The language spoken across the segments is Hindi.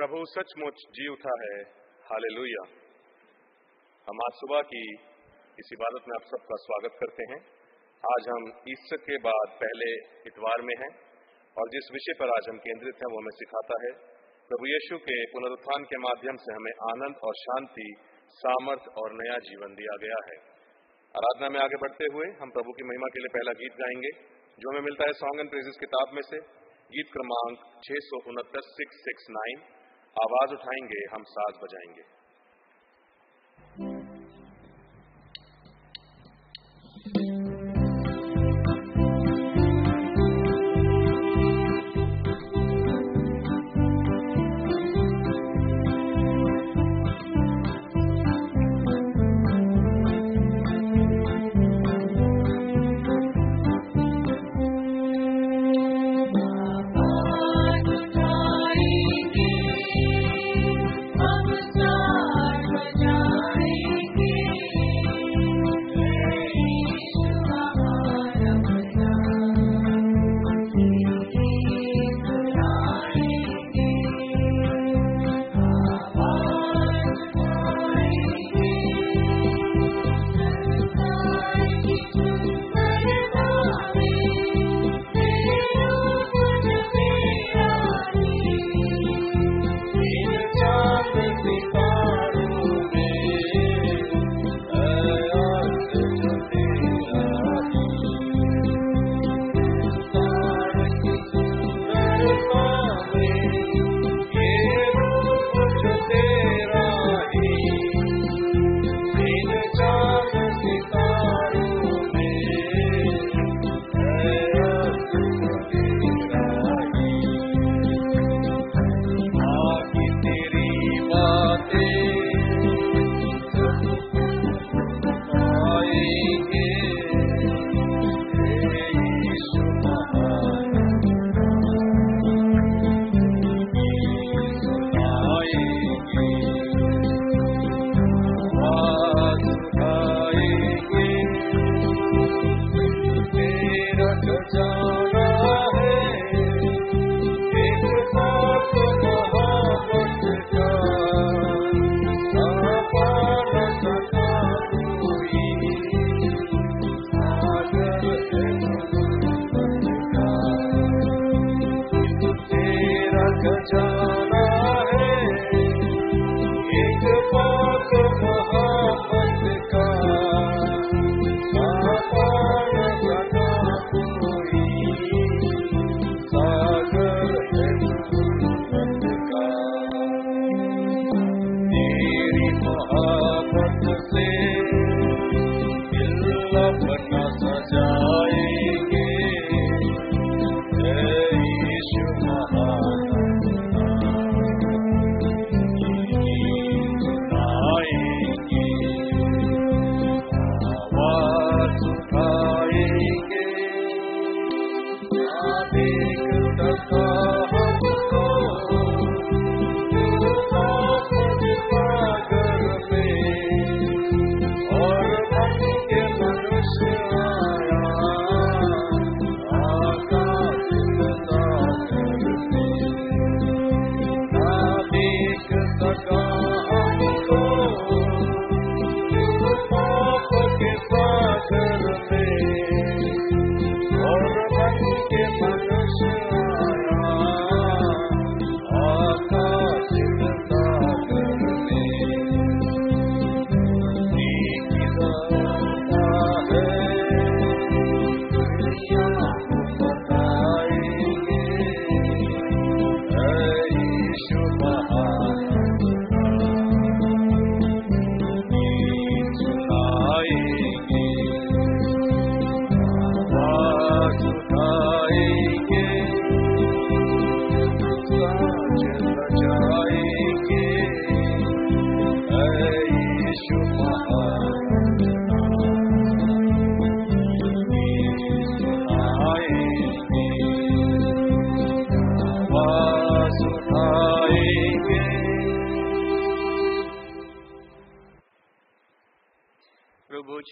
प्रभु सचमुच जी उठा है, हालेलुया। हम आज सुबह की इस इबादत में आप सबका स्वागत करते हैं। आज हम ईस्टर के बाद पहले इतवार में हैं और जिस विषय पर आज हम केंद्रित हैं वो हमें सिखाता है प्रभु यीशु के पुनरुत्थान के माध्यम से हमें आनंद और शांति, सामर्थ और नया जीवन दिया गया है। आराधना में आगे बढ़ते हुए हम प्रभु की महिमा के लिए पहला गीत गाएंगे जो हमें मिलता है सॉन्ग एंड प्रेजेस किताब में से, गीत क्रमांक 669 669। आवाज उठाएंगे, हम साज बजाएंगे।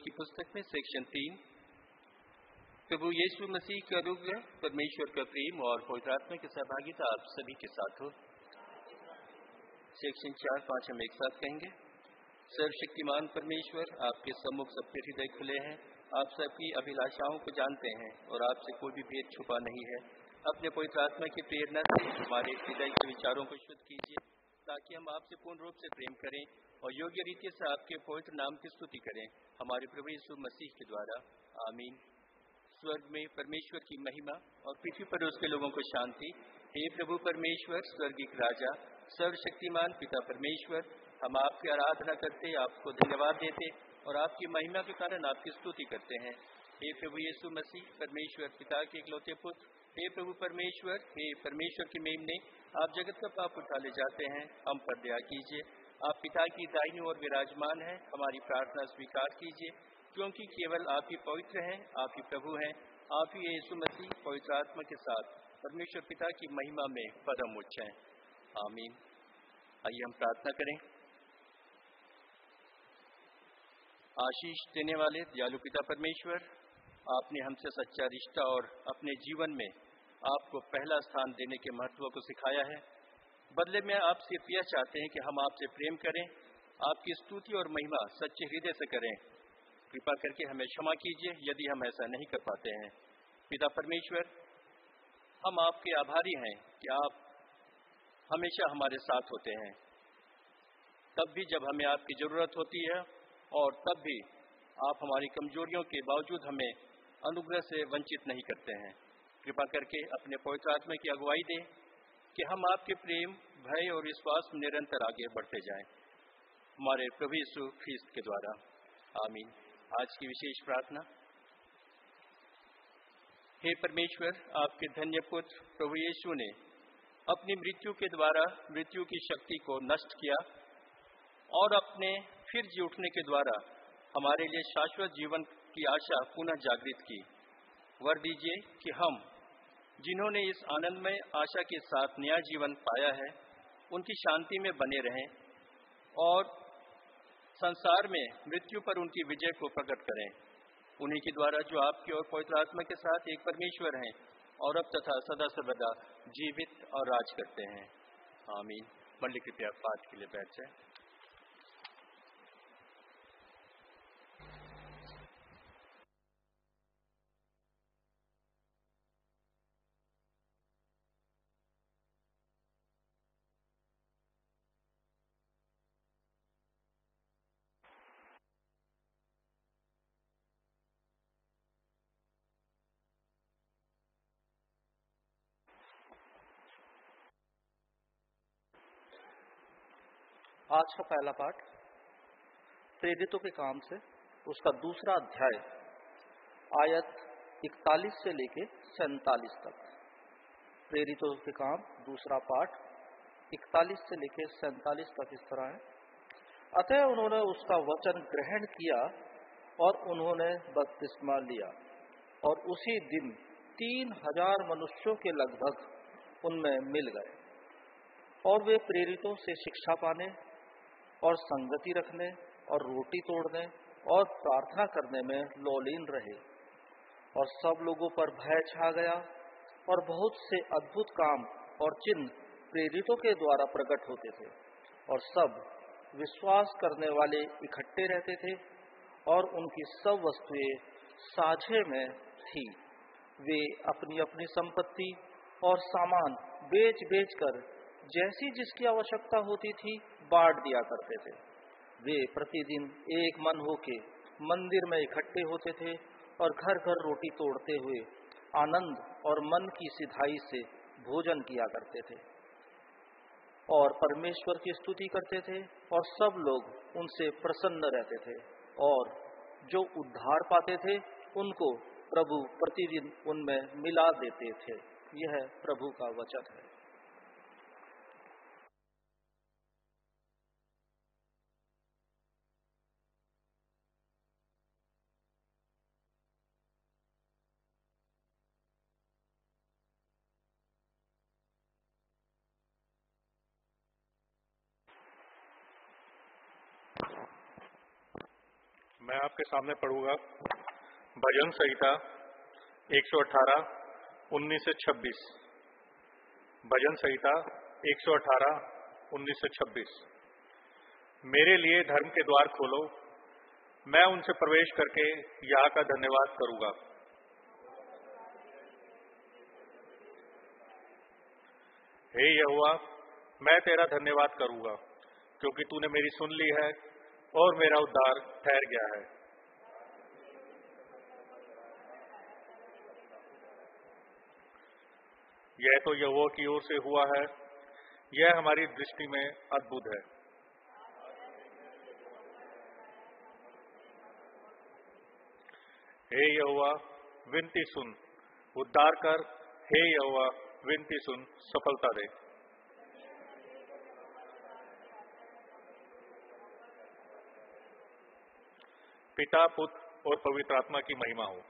की पुस्तक में सेक्शन 3, प्रभु यीशु मसीह का अनुग्रह, परमेश्वर का प्रेम और पवित्र आत्मा की सहभागिता आप सभी के साथ हो। सेक्शन 4-5 हम एक साथ कहेंगे। सर्वशक्तिमान परमेश्वर, आपके सम्मुख सबके हृदय खुले हैं। आप सबकी अभिलाषाओं को जानते हैं और आपसे कोई भी भेद छुपा नहीं है। अपने पवित्र आत्मा की प्रेरणा से हमारे हृदय के विचारों को शुद्ध कीजिए, ताकि हम आपसे पूर्ण रूप से प्रेम करें और योग्य रीति से आपके पवित्र नाम की स्तुति करें, हमारे प्रभु यीशु मसीह के द्वारा। आमीन। स्वर्ग में परमेश्वर की महिमा और पृथ्वी पर उसके लोगों को शांति। हे प्रभु परमेश्वर, स्वर्गीय राजा, सर्वशक्तिमान पिता परमेश्वर, हम आपकी आराधना करते, आपको धन्यवाद देते और आपकी महिमा के कारण आपकी स्तुति करते हैं। हे प्रभु यीशु मसीह, परमेश्वर पिता के इकलौते पुत्र, हे प्रभु परमेश्वर, हे परमेश्वर की मेमने, आप जगत का पाप उठा ले जाते हैं, हम पर दया कीजिए। आप पिता की दाहिनी ओर विराजमान हैं, हमारी प्रार्थना स्वीकार कीजिए, क्योंकि केवल आप ही पवित्र हैं, आप ही प्रभु हैं, आप ही यीशु मसीह पवित्र आत्मा के साथ परमेश्वर पिता की महिमा में परम उच्च हैं। आमीन। आइए हम प्रार्थना करें। आशीष देने वाले दयालु पिता परमेश्वर, आपने हमसे सच्चा रिश्ता और अपने जीवन में आपको पहला स्थान देने के महत्व को सिखाया है। बदले में आपसे यह चाहते हैं कि हम आपसे प्रेम करें, आपकी स्तुति और महिमा सच्चे हृदय से करें। कृपा करके हमें क्षमा कीजिए यदि हम ऐसा नहीं कर पाते हैं। पिता परमेश्वर, हम आपके आभारी हैं कि आप हमेशा हमारे साथ होते हैं, तब भी जब हमें आपकी ज़रूरत होती है और तब भी आप हमारी कमजोरियों के बावजूद हमें अनुग्रह से वंचित नहीं करते हैं। कृपा करके अपने पवित्र आत्मा की अगुवाई दें कि हम आपके प्रेम, भय और विश्वास में निरंतर आगे बढ़ते जाएं, हमारे प्रभु यीशु ख्रीस्त के द्वारा। आमीन। आज की विशेष प्रार्थना। हे परमेश्वर, आपके धन्य पुत्र प्रभु यीशु ने अपनी मृत्यु के द्वारा मृत्यु की शक्ति को नष्ट किया और अपने फिर जी उठने के द्वारा हमारे लिए शाश्वत जीवन की आशा पुनः जागृत की। वर दीजिए कि हम, जिन्होंने इस आनंदमय आशा के साथ नया जीवन पाया है, उनकी शांति में बने रहें और संसार में मृत्यु पर उनकी विजय को प्रकट करें। उन्हीं के द्वारा जो आपकी और पवित्र आत्मा के साथ एक परमेश्वर हैं और अब तथा सदा सर्वदा जीवित और राज करते हैं। आमीन। मंडली कृपया पाठ के लिए बैठ जाए। आज का पहला पाठ प्रेरितों के काम से उसका दूसरा अध्याय आयत 41 से लेके 47 तक। प्रेरितों के काम दूसरा पाठ 41 से लेके 47 तक इस तरह है। अतः उन्होंने उसका वचन ग्रहण किया और उन्होंने बपतिस्मा लिया और उसी दिन 3000 मनुष्यों के लगभग उनमें मिल गए और वे प्रेरितों से शिक्षा पाने और संगति रखने और रोटी तोड़ने और प्रार्थना करने में लौलीन रहे। और सब लोगों पर भय छा गया और बहुत से अद्भुत काम और चिन्ह प्रेरितों के द्वारा प्रकट होते थे और सब विश्वास करने वाले इकट्ठे रहते थे और उनकी सब वस्तुएं साझे में थी। वे अपनी अपनी संपत्ति और सामान बेच बेच कर जैसी जिसकी आवश्यकता होती थी बांट दिया करते थे। वे प्रतिदिन एक मन होके मंदिर में इकट्ठे होते थे और घर घर रोटी तोड़ते हुए आनंद और मन की सिधाई से भोजन किया करते थे और परमेश्वर की स्तुति करते थे और सब लोग उनसे प्रसन्न रहते थे और जो उद्धार पाते थे उनको प्रभु प्रतिदिन उनमें मिला देते थे। यह प्रभु का वचन है। मैं आपके सामने पढ़ूंगा भजन संहिता 118 19 से 26। भजन संहिता 118 1926। मेरे लिए धर्म के द्वार खोलो, मैं उनसे प्रवेश करके यहाँ का धन्यवाद करूंगा। हे यहोवा, मैं तेरा धन्यवाद करूंगा, क्योंकि तूने मेरी सुन ली है और मेरा उद्धार ठहर गया है। यह तो यहोवा की ओर से हुआ है, यह हमारी दृष्टि में अद्भुत है। हे यहोवा, विनती सुन, उद्धार कर। हे यहोवा, विनती सुन, सफलता दे। पिता, पुत्र और पवित्र आत्मा की महिमा हो।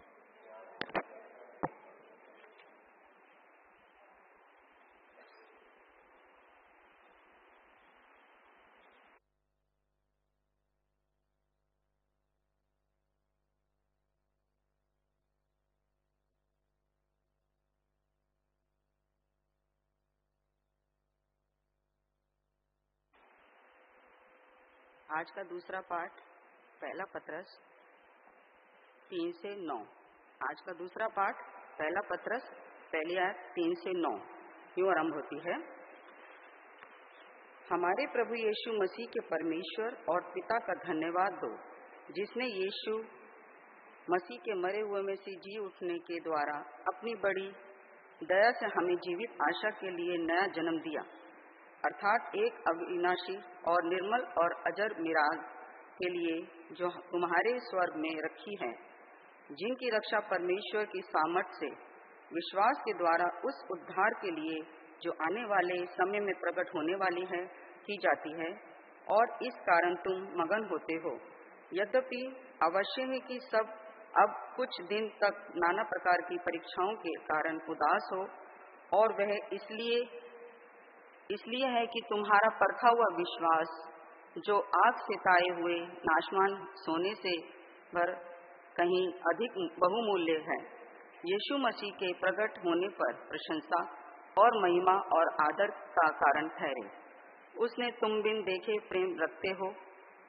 आज का दूसरा पाठ पहला पत्रस 3 से 9। आज का दूसरा पाठ पहला पत्रस पहली आयत 3 से 9 यूं आरंभ होती है। हमारे प्रभु यीशु मसीह के परमेश्वर और पिता का धन्यवाद दो, जिसने यीशु मसीह के मरे हुए में से जी उठने के द्वारा अपनी बड़ी दया से हमें जीवित आशा के लिए नया जन्म दिया, अर्थात एक अविनाशी और निर्मल और अजर मिराज के लिए जो तुम्हारे स्वर्ग में रखी है, जिनकी रक्षा परमेश्वर की सामर्थ्य से विश्वास के द्वारा उस उद्धार के लिए जो आने वाले समय में प्रकट होने वाली है की जाती है, और इस कारण तुम मगन होते हो। यद्यपि अवश्य है कि सब अब कुछ दिन तक नाना प्रकार की परीक्षाओं के कारण उदास हो, और वह इसलिए है कि तुम्हारा परखा हुआ विश्वास, जो आग से ताए हुए नाशवान सोने से भर कहीं अधिक बहुमूल्य है, यीशु मसीह के प्रकट होने पर प्रशंसा और महिमा और आदर का कारण ठहरे। उसने तुम बिन देखे प्रेम रखते हो,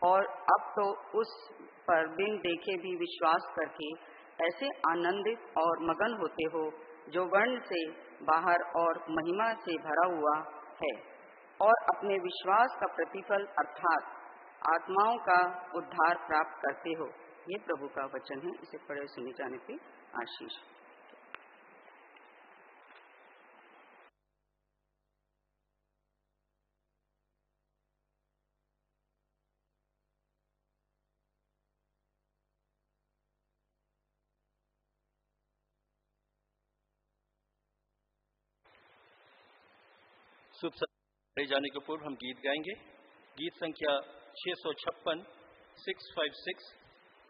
और अब तो उस पर बिन देखे भी विश्वास करके ऐसे आनंदित और मगन होते हो, जो वर्ण से बाहर और महिमा से भरा हुआ है, और अपने विश्वास का प्रतिफल अर्थात आत्माओं का उद्धार प्राप्त करते हो। ये प्रभु का वचन है, इसे पढ़े सुने जाने पे आशीष। शुभ पढ़े जाने के पूर्व हम गीत गाएंगे। गीत संख्या 656 656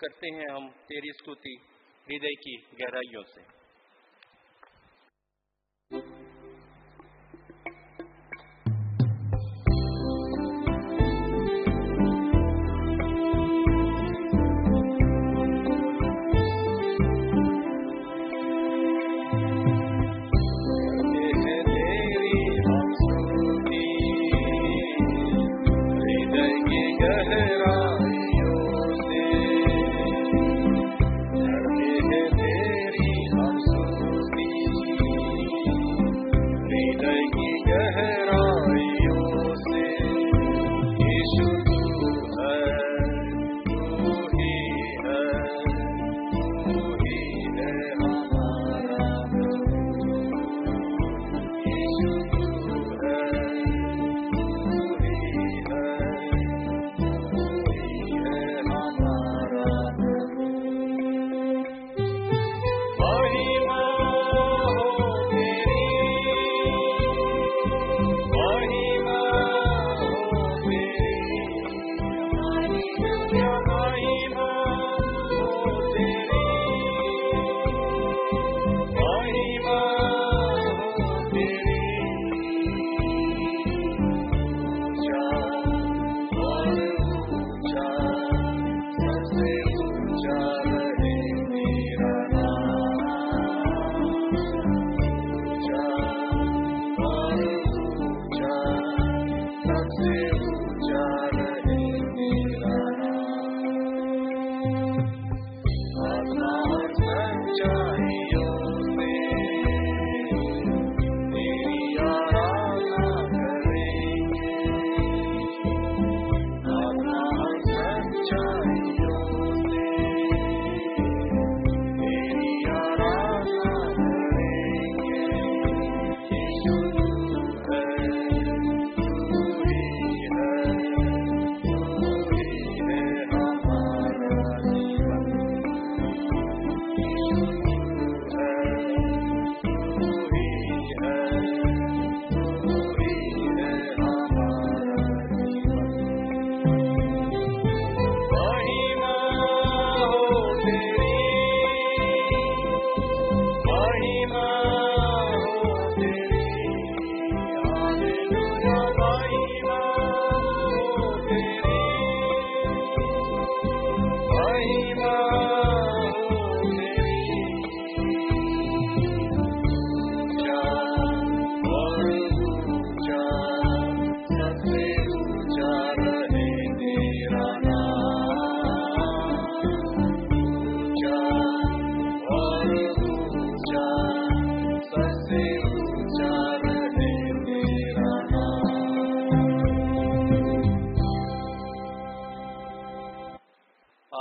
करते हैं हम तेरी स्तुति हृदय की गहराइयों से। तेरी हम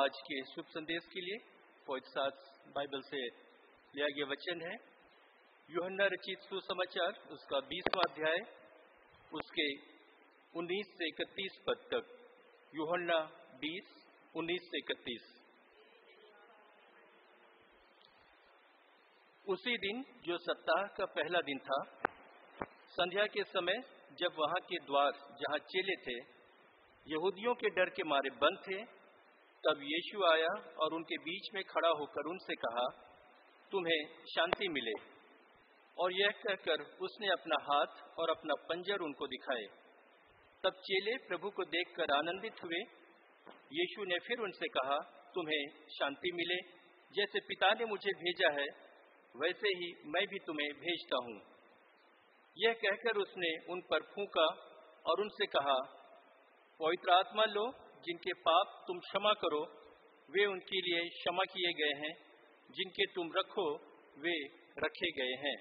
आज के शुभ संदेश के लिए पवित्र शास्त्र बाइबल से लिया गया वचन है यूहन्ना रचित सुसमाचार उसका 20वां अध्याय उसके 19 से 31 पद तक। यूहन्ना 20 19 से 31। उसी दिन जो सप्ताह का पहला दिन था, संध्या के समय जब वहां के द्वार जहां चेले थे यहूदियों के डर के मारे बंद थे, तब यीशु आया और उनके बीच में खड़ा होकर उनसे कहा, तुम्हें शांति मिले। और यह कहकर उसने अपना हाथ और अपना पंजर उनको दिखाए। तब चेले प्रभु को देखकर आनंदित हुए। यीशु ने फिर उनसे कहा, तुम्हें शांति मिले। जैसे पिता ने मुझे भेजा है वैसे ही मैं भी तुम्हें भेजता हूँ। यह कहकर उसने उन पर फूंका और उनसे कहा, पवित्र आत्मा लो, जिनके पाप तुम क्षमा करो वे उनके लिए क्षमा किए गए हैं, जिनके तुम रखो वे रखे गए हैं।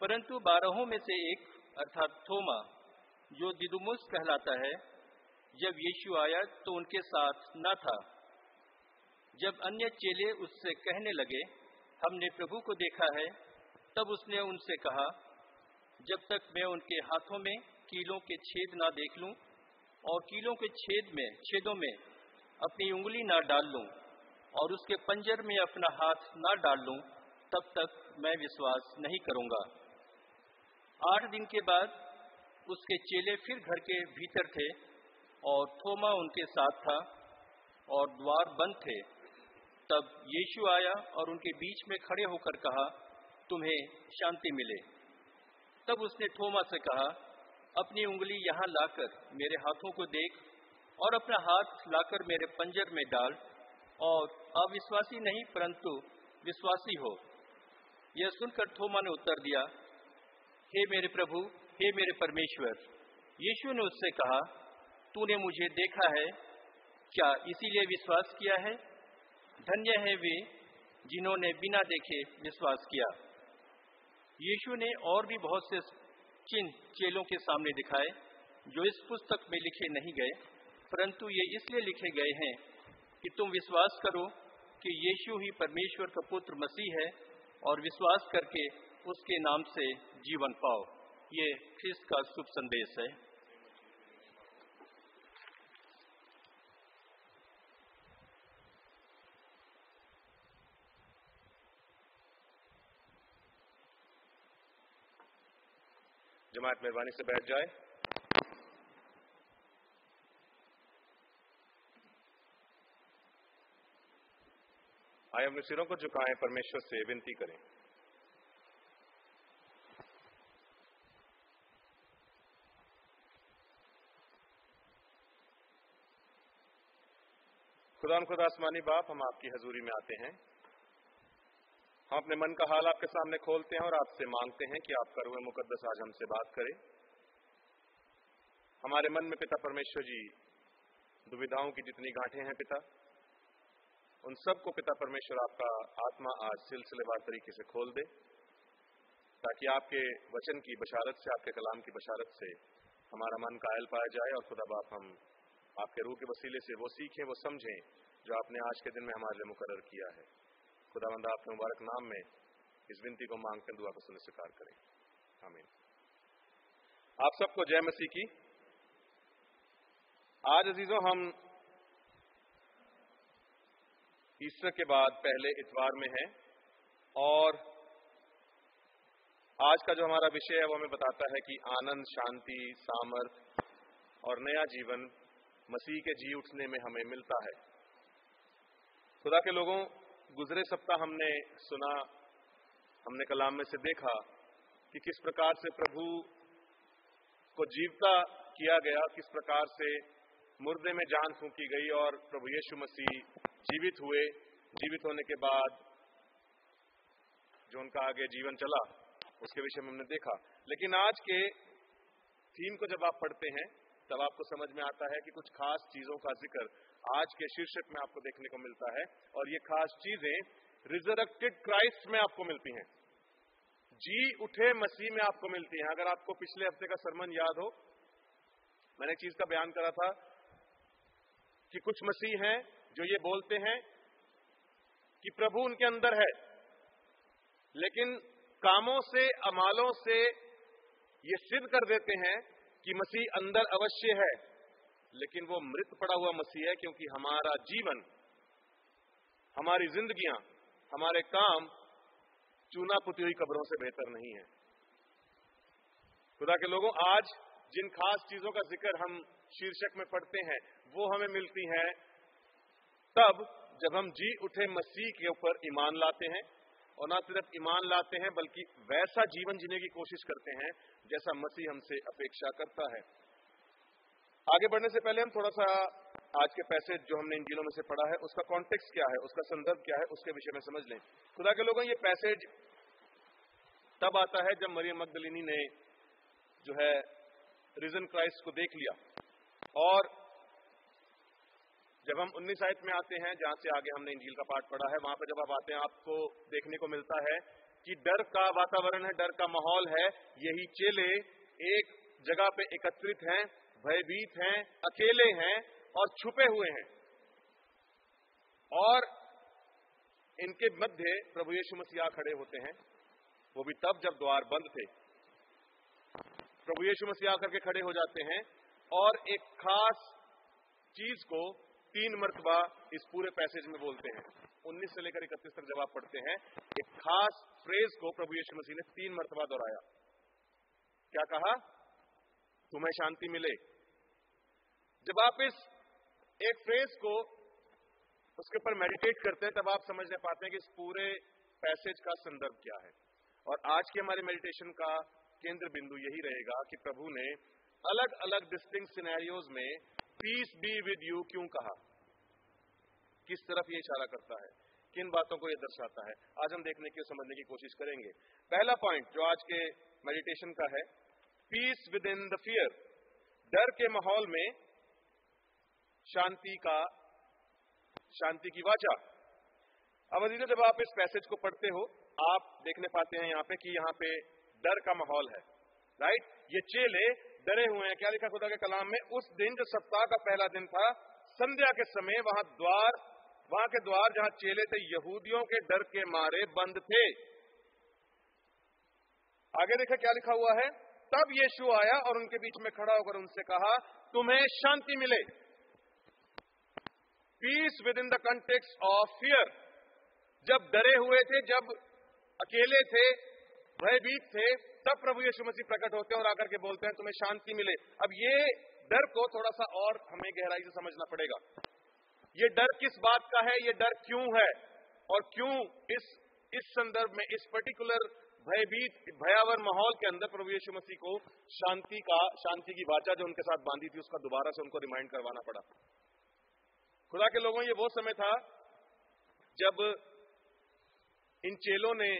परंतु 12 में से एक अर्थात थोमा, जो दिदुमुस कहलाता है, जब यीशु आया तो उनके साथ न था। जब अन्य चेले उससे कहने लगे, हमने प्रभु को देखा है, तब उसने उनसे कहा, जब तक मैं उनके हाथों में कीलों के छेद ना देख लूं और कीलों के छेदों में अपनी उंगली ना डाल लूं और उसके पंजर में अपना हाथ ना डाल लूं, तब तक मैं विश्वास नहीं करूंगा। 8 दिन के बाद उसके चेले फिर घर के भीतर थे और थोमा उनके साथ था और द्वार बंद थे। तब यीशु आया और उनके बीच में खड़े होकर कहा, तुम्हें शांति मिले। तब उसने थोमा से कहा, अपनी उंगली यहाँ लाकर मेरे हाथों को देख और अपना हाथ लाकर मेरे पंजर में डाल और अविश्वासी नहीं परंतु विश्वासी हो। यह सुनकर थोमा ने उत्तर दिया, हे मेरे प्रभु, हे मेरे परमेश्वर। यीशु ने उससे कहा, तूने मुझे देखा है, क्या इसीलिए विश्वास किया है? धन्य है वे जिन्होंने बिना देखे विश्वास किया। यीशु ने और भी बहुत से चिन्ह चेलों के सामने दिखाए जो इस पुस्तक में लिखे नहीं गए, परंतु ये इसलिए लिखे गए हैं कि तुम विश्वास करो कि यीशु ही परमेश्वर का पुत्र मसीह है और विश्वास करके उसके नाम से जीवन पाओ। ये ख्रिस्त का शुभ संदेश है। जमात मेहरबानी से बैठ जाए। आइए अपने सिरों को झुकाएं, परमेश्वर से विनती करें। खुदा आसमानी बाप, हम आपकी हजूरी में आते हैं। हम अपने मन का हाल आपके सामने खोलते हैं और आपसे मांगते हैं कि आपका रूह मुकद्दस आज हमसे बात करे। हमारे मन में पिता परमेश्वर जी दुविधाओं की जितनी गांठें हैं पिता, उन सबको पिता परमेश्वर आपका आत्मा आज सिलसिलेवार तरीके से खोल दे, ताकि आपके वचन की बशारत से, आपके कलाम की बशारत से हमारा मन कायल पाया जाए और खुदा बाप हम आपके रूह के वसीले से वो सीखें, वो समझें जो आपने आज के दिन में हमारे लिए मुकर्रर किया है। खुदावंद आपके मुबारक नाम में इस विनती को मांगते हैं, दुआ को सुन स्वीकार करें। आमीन। आप सबको जय मसीह की। आज अजीजों हम ईस्टर के बाद पहले इतवार में हैं और आज का जो हमारा विषय है वो हमें बताता है कि आनंद, शांति, सामर्थ और नया जीवन मसीह के जी उठने में हमें मिलता है। खुदा के लोगों, गुजरे सप्ताह हमने सुना, हमने कलाम में से देखा कि किस प्रकार से प्रभु को जीवता किया गया, किस प्रकार से मुर्दे में जान फूंकी गई और प्रभु यीशु मसीह जीवित हुए। जीवित होने के बाद जो उनका आगे जीवन चला उसके विषय में हमने देखा। लेकिन आज के थीम को जब आप पढ़ते हैं तब आपको समझ में आता है कि कुछ खास चीजों का जिक्र आज के शीर्षक में आपको देखने को मिलता है और ये खास चीजें रिजरेक्टेड क्राइस्ट में आपको मिलती हैं, जी उठे मसीह में आपको मिलती हैं। अगर आपको पिछले हफ्ते का सरमन याद हो, मैंने एक चीज का बयान करा था कि कुछ मसीह हैं जो ये बोलते हैं कि प्रभु उनके अंदर है, लेकिन कामों से, अमालों से ये सिद्ध कर देते हैं कि मसीह अंदर अवश्य है, लेकिन वो मृत पड़ा हुआ मसीह है, क्योंकि हमारा जीवन, हमारी जिंदगियां, हमारे काम चूना पुती हुई कब्रों से बेहतर नहीं है। खुदा के लोगों, आज जिन खास चीजों का जिक्र हम शीर्षक में पढ़ते हैं वो हमें मिलती हैं तब जब हम जी उठे मसीह के ऊपर ईमान लाते हैं, और ना सिर्फ ईमान लाते हैं बल्कि वैसा जीवन जीने की कोशिश करते हैं जैसा मसीह हमसे अपेक्षा करता है। आगे बढ़ने से पहले हम थोड़ा सा आज के पैसेज जो हमने इंजीलों में से पढ़ा है उसका कॉन्टेक्स्ट क्या है, उसका संदर्भ क्या है, उसके विषय में समझ लें। खुदा के लोगों, ये पैसेज तब आता है जब मरियम मगदलीनी ने जो है रिजन क्राइस्ट को देख लिया, और जब हम 19 आयत में आते हैं जहां से आगे हमने इंजील का पाठ पढ़ा है, वहां पर जब आप आते हैं आपको देखने को मिलता है कि डर का वातावरण है, डर का माहौल है। यही चेले एक जगह पे एकत्रित हैं, भयभीत हैं, अकेले हैं और छुपे हुए हैं, और इनके मध्य प्रभु यीशु मसीह खड़े होते हैं, वो भी तब जब द्वार बंद थे। प्रभु यीशु मसीह आकर के खड़े हो जाते हैं और एक खास चीज को 3 मरतबा इस पूरे पैसेज में बोलते हैं। 19 से लेकर 31 तक जब आप पढ़ते हैं, एक खास फ्रेज को प्रभु यीशु मसीह ने 3 मरतबा दोहराया। क्या कहा? तुम्हें शांति मिले। जब आप इस एक फ्रेज को उसके ऊपर मेडिटेट करते हैं तब आप समझने पाते हैं कि इस पूरे पैसेज का संदर्भ क्या है। और आज के हमारे मेडिटेशन का केंद्र बिंदु यही रहेगा कि प्रभु ने अलग अलग डिस्टिंक्ट सिनेरियोज में पीस बी विद यू क्यों कहा, किस तरफ ये इशारा करता है, किन बातों को ये दर्शाता है, आज हम देखने की समझने की कोशिश करेंगे। पहला पॉइंट जो आज के मेडिटेशन का है, peace with in the fear, डर के माहौल में शांति की वाचा। अब अजीजों, जब आप इस पैसेज को पढ़ते हो आप देखने पाते हैं यहाँ पे कि यहाँ पे डर का माहौल है, राइट। ये चेले डरे हुए हैं। क्या लिखा खुदा के कलाम में? उस दिन जो सप्ताह का पहला दिन था, संध्या के समय वहां के द्वार जहां चेले थे यहूदियों के डर के मारे बंद थे। आगे देखा क्या लिखा हुआ है, तब यीशु आया और उनके बीच में खड़ा होकर उनसे कहा, तुम्हें शांति मिले। Peace with in the context of fear. जब डरे हुए थे, जब अकेले थे, भयभीत थे, तब प्रभु यीशु मसीह प्रकट होते हैं और आकर के बोलते हैं तुम्हें शांति मिले। अब ये डर को थोड़ा सा और हमें गहराई से समझना पड़ेगा। ये डर किस बात का है, ये डर क्यों है, और क्यों इस संदर्भ में, इस पर्टिकुलर भयभीत भयावह माहौल के अंदर प्रभु यीशु मसीह को शांति की वाचा जो उनके साथ बांधी थी उसका दोबारा से उनको रिमाइंड करवाना पड़ा। खुदा के लोगों, ये वो समय था जब इन चेलों ने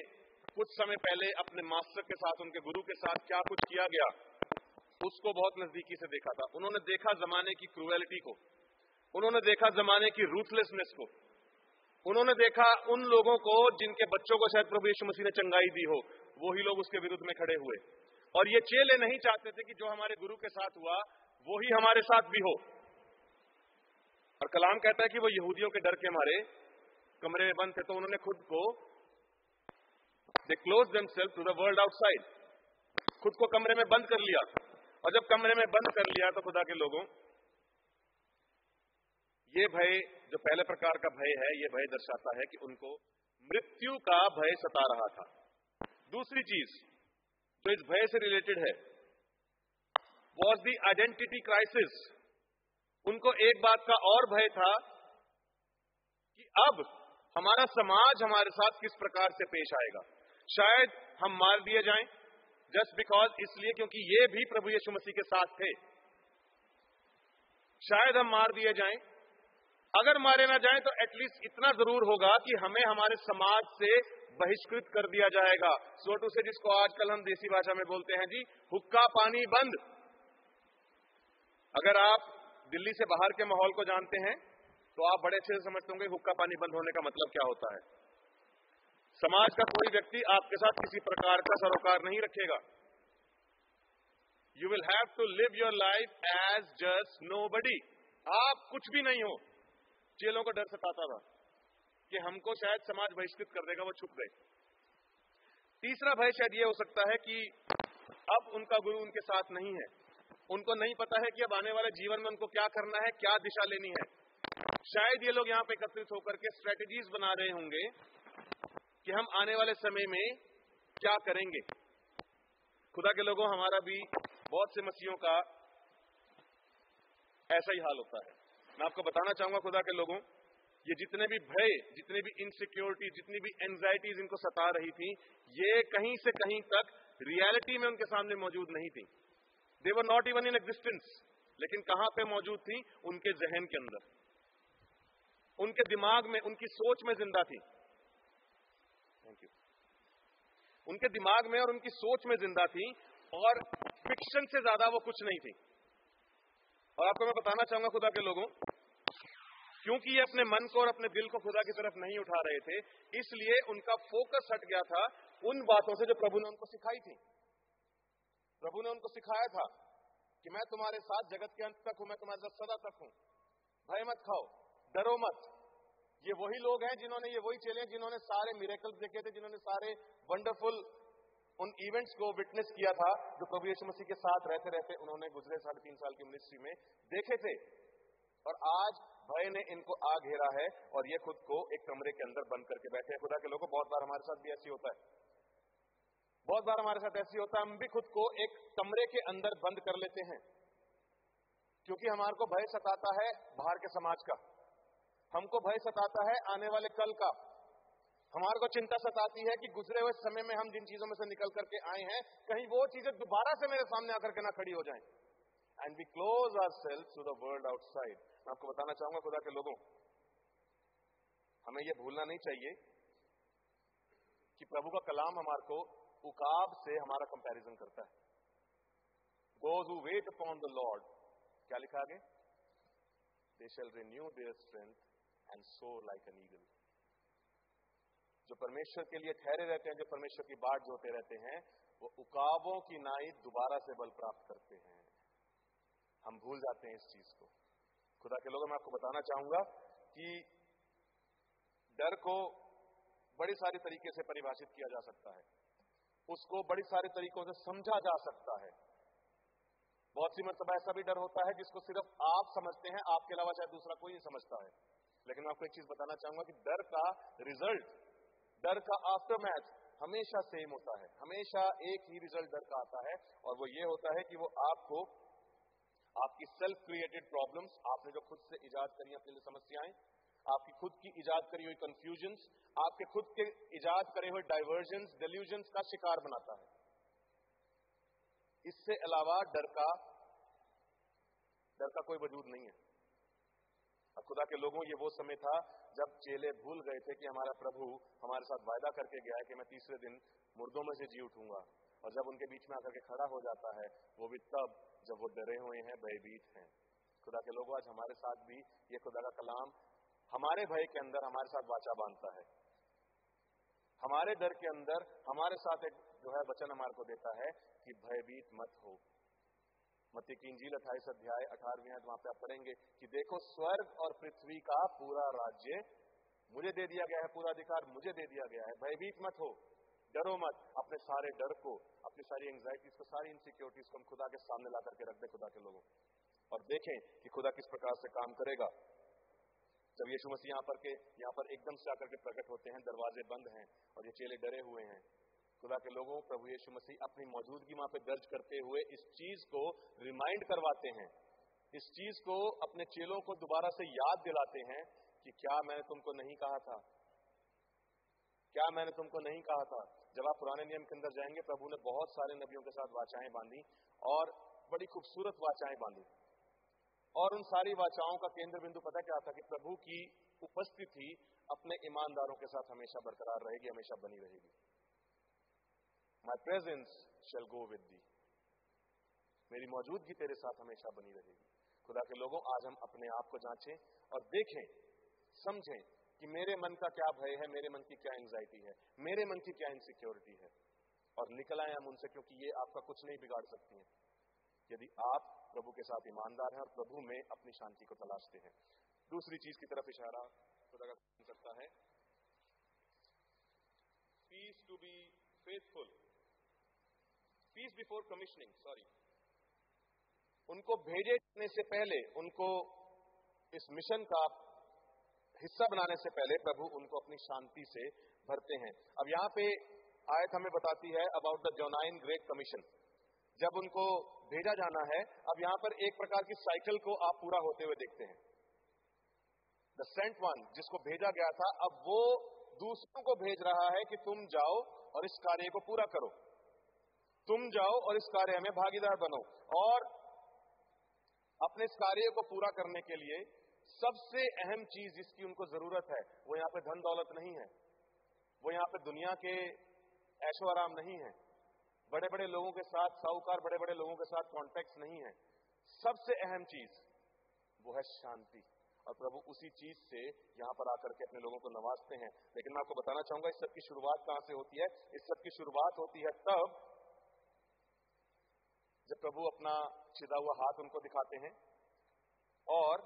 कुछ समय पहले अपने मास्टर के साथ, उनके गुरु के साथ क्या कुछ किया गया उसको बहुत नजदीकी से देखा था। उन्होंने देखा जमाने की क्रूएलिटी को, उन्होंने देखा जमाने की रूथलेसनेस को, उन्होंने देखा उन लोगों को जिनके बच्चों को शायद प्रभु यीशु मसीह ने चंगाई दी हो, वही लोग उसके विरुद्ध में खड़े हुए। और ये चेले नहीं चाहते थे कि जो हमारे गुरु के साथ हुआ वो ही हमारे साथ भी हो। और कलाम कहता है कि वो यहूदियों के डर के मारे कमरे में बंद थे, तो उन्होंने खुद को They closed themselves to the world outside, खुद को कमरे में बंद कर लिया। और जब कमरे में बंद कर लिया तो खुदा के लोगों, ये भय जो पहले प्रकार का भय है, ये भय दर्शाता है कि उनको मृत्यु का भय सता रहा था। दूसरी चीज जो इस भय से रिलेटेड है was the identity crisis। उनको एक बात का और भय था कि अब हमारा समाज हमारे साथ किस प्रकार से पेश आएगा। शायद हम मार दिए जाएं जस्ट बिकॉज, इसलिए क्योंकि ये भी प्रभु यीशु मसीह के साथ थे। शायद हम मार दिए जाएं, अगर मारे ना जाएं तो एटलीस्ट इतना जरूर होगा कि हमें हमारे समाज से बहिष्कृत कर दिया जाएगा। सो टू से, जिसको आजकल हम देसी भाषा में बोलते हैं जी, हुक्का पानी बंद। अगर आप दिल्ली से बाहर के माहौल को जानते हैं तो आप बड़े अच्छे से समझते होंगे हुक्का पानी बंद होने का मतलब क्या होता है। समाज का कोई व्यक्ति आपके साथ किसी प्रकार का सरोकार नहीं रखेगा। You will have to live your life as just nobody. आप कुछ भी नहीं हो, चेलों को डर सताता था कि हमको शायद समाज बहिष्कृत कर देगा, वो छुप गए। तीसरा भय शायद ये हो सकता है कि अब उनका गुरु उनके साथ नहीं है, उनको नहीं पता है कि अब आने वाले जीवन में उनको क्या करना है, क्या दिशा लेनी है। शायद ये लोग यहाँ पे एकत्रित होकर के स्ट्रेटेजीज बना रहे होंगे कि हम आने वाले समय में क्या करेंगे। खुदा के लोगों, हमारा भी बहुत से मसीहों का ऐसा ही हाल होता है। मैं आपको बताना चाहूंगा खुदा के लोगों, ये जितने भी भय, जितने भी इनसिक्योरिटी, जितनी भी एंजाइटीज इनको सता रही थी, ये कहीं से कहीं तक रियलिटी में उनके सामने मौजूद नहीं थी। They were not even in existence. लेकिन कहां पे मौजूद थी? उनके जहन के अंदर, उनके दिमाग में, उनकी सोच में जिंदा थी। Thank you. उनके दिमाग में और उनकी सोच में जिंदा थी, और फिक्शन से ज्यादा वो कुछ नहीं थी। और आपको मैं बताना चाहूंगा खुदा के लोगों, क्योंकि ये अपने मन को और अपने दिल को खुदा की तरफ नहीं उठा रहे थे, इसलिए उनका फोकस हट गया था उन बातों से जो प्रभु ने उनको सिखाई थी। प्रभु ने उनको सिखाया था कि मैं तुम्हारे साथ जगत के अंत तक हूं, मैं तुम्हारे साथ सदा तक हूं, भय मत खाओ, डरो मत। ये वही लोग हैं जिन्होंने, ये वही चेले हैं जिन्होंने सारे मिरेकल्स देखे थे, जिन्होंने सारे वंडरफुल उन इवेंट्स को विटनेस किया था जो प्रभु यीशु मसीह के साथ रहते रहते उन्होंने गुजरे 3.5 साल की मिनिस्ट्री में देखे थे। और आज भय ने इनको आ घेरा है और ये खुद को एक कमरे के अंदर बंद करके बैठे हैं। खुदा के लोगों, बहुत बार हमारे साथ भी ऐसी होता है, बहुत बार हमारे साथ ऐसी होता है, हम भी खुद को एक कमरे के अंदर बंद कर लेते हैं, क्योंकि हमारे को भय सताता है बाहर के समाज का, हमको भय सताता है आने वाले कल का, हमारे को चिंता सताती है कि गुजरे हुए समय में हम जिन चीजों में से निकल करके आए हैं, कहीं वो चीजें दोबारा से मेरे सामने आकर के ना खड़ी हो जाएं। And we close ourselves to the world outside. मैं आपको बताना चाहूंगा खुदा के लोगों, हमें यह भूलना नहीं चाहिए कि प्रभु का कलाम हमारे को उकाब से हमारा कंपैरिजन करता है। Those who wait upon the Lord, क्या लिखा आगे? They shall renew their strength and soar like an eagle। जो परमेश्वर के लिए ठहरे रहते हैं, जो परमेश्वर की बाट जोते रहते हैं, वो उकाबों की नाई दोबारा से बल प्राप्त करते हैं। हम भूल जाते हैं इस चीज को। खुदा के लोगों, मैं आपको बताना चाहूंगा कि डर को बड़ी सारी तरीके से परिभाषित किया जा सकता है, उसको बड़ी सारे तरीकों से समझा जा सकता है। बहुत सी मर्तबा ऐसा भी डर होता है जिसको सिर्फ आप समझते हैं, आपके अलावा शायद दूसरा कोई नहीं समझता है। लेकिन मैं आपको एक चीज बताना चाहूंगा कि डर का रिजल्ट, डर का आफ्टरमैथ हमेशा सेम होता है, हमेशा एक ही रिजल्ट डर का आता है, और वो ये होता है कि वो आपको आपकी सेल्फ क्रिएटेड प्रॉब्लम्स, आपने जो खुद से इजाद करी अपने लिए समस्याएं, आपकी खुद की इजाद करी हुई कंफ्यूजन्स, आपके खुद के इजाद करे हुए डाइवर्जन्स, डिल्यूजन्स का शिकार बनाता है। इससे अलावा डर का कोई वजूद नहीं है। अब खुदा के लोगों, ये वो समय था जब चेले भूल गए थे कि हमारा प्रभु हमारे साथ वायदा करके गया है कि मैं तीसरे दिन मुर्दों में से जी उठूंगा। और जब उनके बीच में आकर के खड़ा हो जाता है, वो भी तब जब वो डरे हुए हैं, भयभीत हैं। खुदा के लोगों, आज हमारे साथ भी ये खुदा का कलाम हमारे भय के अंदर हमारे साथ वाचा बांधता है, हमारे डर के अंदर हमारे साथ एक जो है वचन हमारे को देता है कि भयभीत मत हो। मत्ती की इंजील 28 अध्याय 18वीं आयत, वहां पे आप पढ़ेंगे कि देखो, स्वर्ग और पृथ्वी का पूरा राज्य मुझे दे दिया गया है, पूरा अधिकार मुझे दे दिया गया है। भयभीत मत हो, डरो मत। अपने सारे डर को, अपनी सारी एंजाइटीज को, सारी इनसिक्योरिटीज को हम खुदा के सामने ला करके रख दे खुदा के लोगों, और देखें कि खुदा किस प्रकार से काम करेगा। जब यीशु मसीह यहाँ पर एकदम से आकर के प्रकट होते हैं, दरवाजे बंद हैं और ये चेले डरे हुए हैं, खुदा के लोगों, प्रभु यीशु मसीह अपनी मौजूदगी वहां पे दर्ज करते हुए इस चीज को रिमाइंड करवाते हैं, इस चीज को अपने चेलों को दोबारा से याद दिलाते हैं कि क्या मैंने तुमको नहीं कहा था, क्या मैंने तुमको नहीं कहा था। जब आप पुराने नियम के अंदर जाएंगे, प्रभु ने बहुत सारे नबियों के साथ वाचाएं बांधी और बड़ी खूबसूरत वाचाएं बांधी, और उन सारी वाचाओं का केंद्र बिंदु पता क्या था कि प्रभु की उपस्थिति अपने ईमानदारों के साथ हमेशा बरकरार रहेगी, हमेशा बनी रहेगी। My presence shall go with thee, मेरी मौजूदगी तेरे साथ हमेशा बनी रहेगी। खुदा के लोगों, आज हम अपने आप को जांचें और देखें, समझें कि मेरे मन का क्या भय है, मेरे मन की क्या एंजाइटी है, मेरे मन की क्या इनसिक्योरिटी है, और निकल आए हम उनसे, क्योंकि ये आपका कुछ नहीं बिगाड़ सकती हैं यदि आप प्रभु के साथ ईमानदार हैं और प्रभु में अपनी शांति को तलाशते हैं। दूसरी चीज की तरफ इशारा खुदा का करता है, peace to be faithful, peace before commissioning, sorry, उनको भेजे जाने से पहले, उनको इस मिशन का हिस्सा बनाने से पहले प्रभु उनको अपनी शांति से भरते हैं। अब यहां पे आयत हमें बताती है अबाउट द जोनाइन ग्रेट कमीशन। जब उनको भेजा जाना है, अब यहां पर एक प्रकार की साइकिल को आप पूरा होते हुए देखते हैं। द सेंट वन, जिसको भेजा गया था, अब वो दूसरों को भेज रहा है कि तुम जाओ और इस कार्य को पूरा करो, तुम जाओ और इस कार्य में भागीदार बनो। और अपने इस कार्य को पूरा करने के लिए सबसे अहम चीज जिसकी उनको जरूरत है, वो यहां पे धन दौलत नहीं है, वो यहां पे दुनिया के ऐशो आराम नहीं है, बड़े बड़े लोगों के साथ, साहूकार बड़े बड़े लोगों के साथ कॉन्टेक्ट नहीं है। सबसे अहम चीज वो है शांति। और प्रभु उसी चीज से यहां पर आकर के अपने लोगों को नवाजते हैं। लेकिन मैं आपको बताना चाहूंगा इस सब की शुरुआत कहां से होती है। इस सब की शुरुआत होती है तब जब प्रभु अपना छिदा हुआ हाथ उनको दिखाते हैं और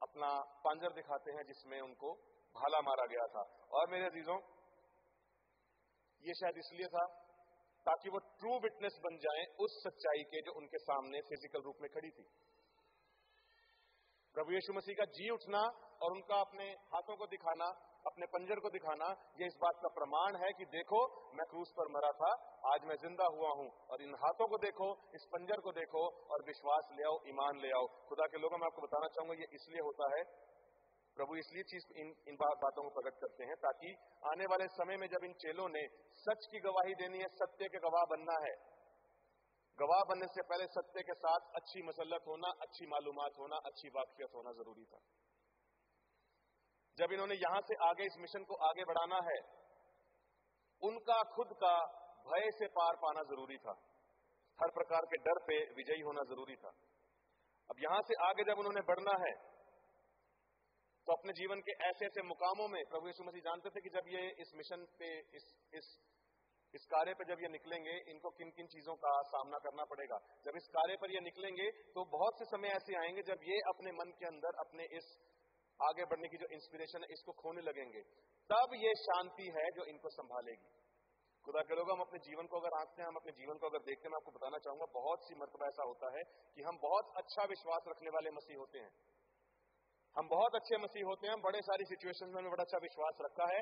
अपना पांजर दिखाते हैं जिसमें उनको भाला मारा गया था। और मेरे अजीजों, ये शायद इसलिए था ताकि वो ट्रू विटनेस बन जाएं उस सच्चाई के जो उनके सामने फिजिकल रूप में खड़ी थी। प्रभु यीशु मसीह का जी उठना और उनका अपने हाथों को दिखाना, अपने पंजर को दिखाना, ये इस बात का प्रमाण है कि देखो, मैं क्रूस पर मरा था, आज मैं जिंदा हुआ हूं। और इन हाथों को देखो, इस पंजर को देखो और विश्वास ले आओ, ईमान ले आओ। खुदा के लोगों, मैं आपको बताना चाहूंगा ये इसलिए होता है, प्रभु इसलिए चीज इन बातों को प्रकट करते हैं ताकि आने वाले समय में जब इन चेलों ने सच की गवाही देनी है, सत्य के गवाह बनना है, गवाह बनने से पहले सत्य के साथ अच्छी मसलत होना, अच्छी मालूमात होना, अच्छी वाकियत होना जरूरी था। जब इन्होंने यहां से आगे इस मिशन को आगे बढ़ाना है, उनका खुद का भय से पार पाना जरूरी था, हर प्रकार के डर पे विजयी होना जरूरी था। अब यहां से आगे जब उन्होंने बढ़ना है तो अपने जीवन के ऐसे ऐसे मुकामों में प्रभु यीशु मसीह जानते थे कि जब ये इस मिशन पे, इस कार्य पे जब ये निकलेंगे, इनको किन किन चीजों का सामना करना पड़ेगा। जब इस कार्य पर ये निकलेंगे तो बहुत से समय ऐसे आएंगे जब ये अपने मन के अंदर अपने इस आगे बढ़ने की जो इंस्पिरेशन है इसको खोने लगेंगे। तब ये शांति है जो इनको संभालेगी। खुदा के लोग, हम अपने जीवन को अगर आंकते हैं, हम अपने जीवन को अगर देखते हैं, मैं आपको बताना चाहूंगा बहुत सी मर्तबा ऐसा होता है कि हम बहुत अच्छा विश्वास रखने वाले मसीह होते हैं, हम बहुत अच्छे मसीह होते हैं, बड़े सारी सिचुएशंस में हमने बड़ा अच्छा विश्वास रखा है,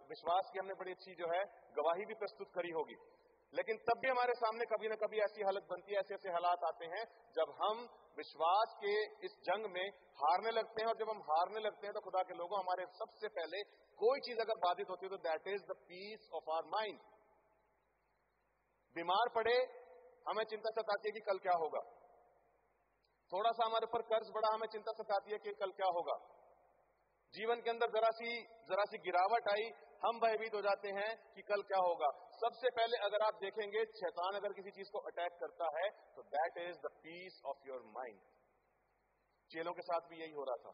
विश्वास की हमने बड़ी अच्छी जो है गवाही भी प्रस्तुत करी होगी। लेकिन तब भी हमारे सामने कभी ना कभी ऐसी हालत बनती है, ऐसे ऐसे हालात आते हैं जब हम विश्वास के इस जंग में हारने लगते हैं। और जब हम हारने लगते हैं तो खुदा के लोगों, हमारे सबसे पहले कोई चीज अगर बाधित होती है तो that is the peace of our mind. बीमार पड़े, हमें चिंता सताती है कि कल क्या होगा। थोड़ा सा हमारे ऊपर कर्ज बढ़ा, हमें चिंता सताती है कि कल क्या होगा। जीवन के अंदर जरा सी गिरावट आई, हम भयभीत हो जाते हैं कि कल क्या होगा। सबसे पहले अगर आप देखेंगे, शैतान अगर किसी चीज को अटैक करता है तो that is the peace of your mind. चेलों के साथ भी यही हो रहा था।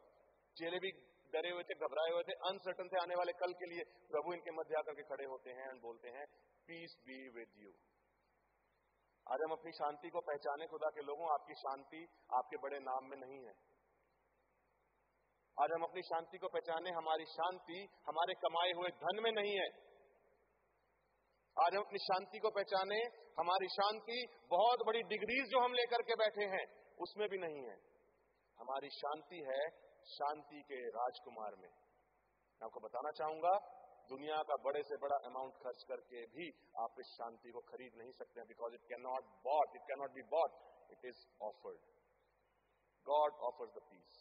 चेले भी डरे हुए थे, घबराए हुए थे, अनसर्टन थे आने वाले कल के लिए। प्रभु इनके मध्य आकर के खड़े होते हैं और बोलते हैं, पीस बी विद यू। आज हम अपनी शांति को पहचाने। खुदा के लोगों, आपकी शांति आपके बड़े नाम में नहीं है। आज हम अपनी शांति को पहचाने, हमारी शांति हमारे कमाए हुए धन में नहीं है। आज हम अपनी शांति को पहचाने, हमारी शांति बहुत बड़ी डिग्रीज जो हम लेकर के बैठे हैं उसमें भी नहीं है। हमारी शांति है शांति के राजकुमार में। मैं आपको बताना चाहूंगा, दुनिया का बड़े से बड़ा अमाउंट खर्च करके भी आप इस शांति को खरीद नहीं सकते हैं, because it can not be bought, it is offered. God offers the peace.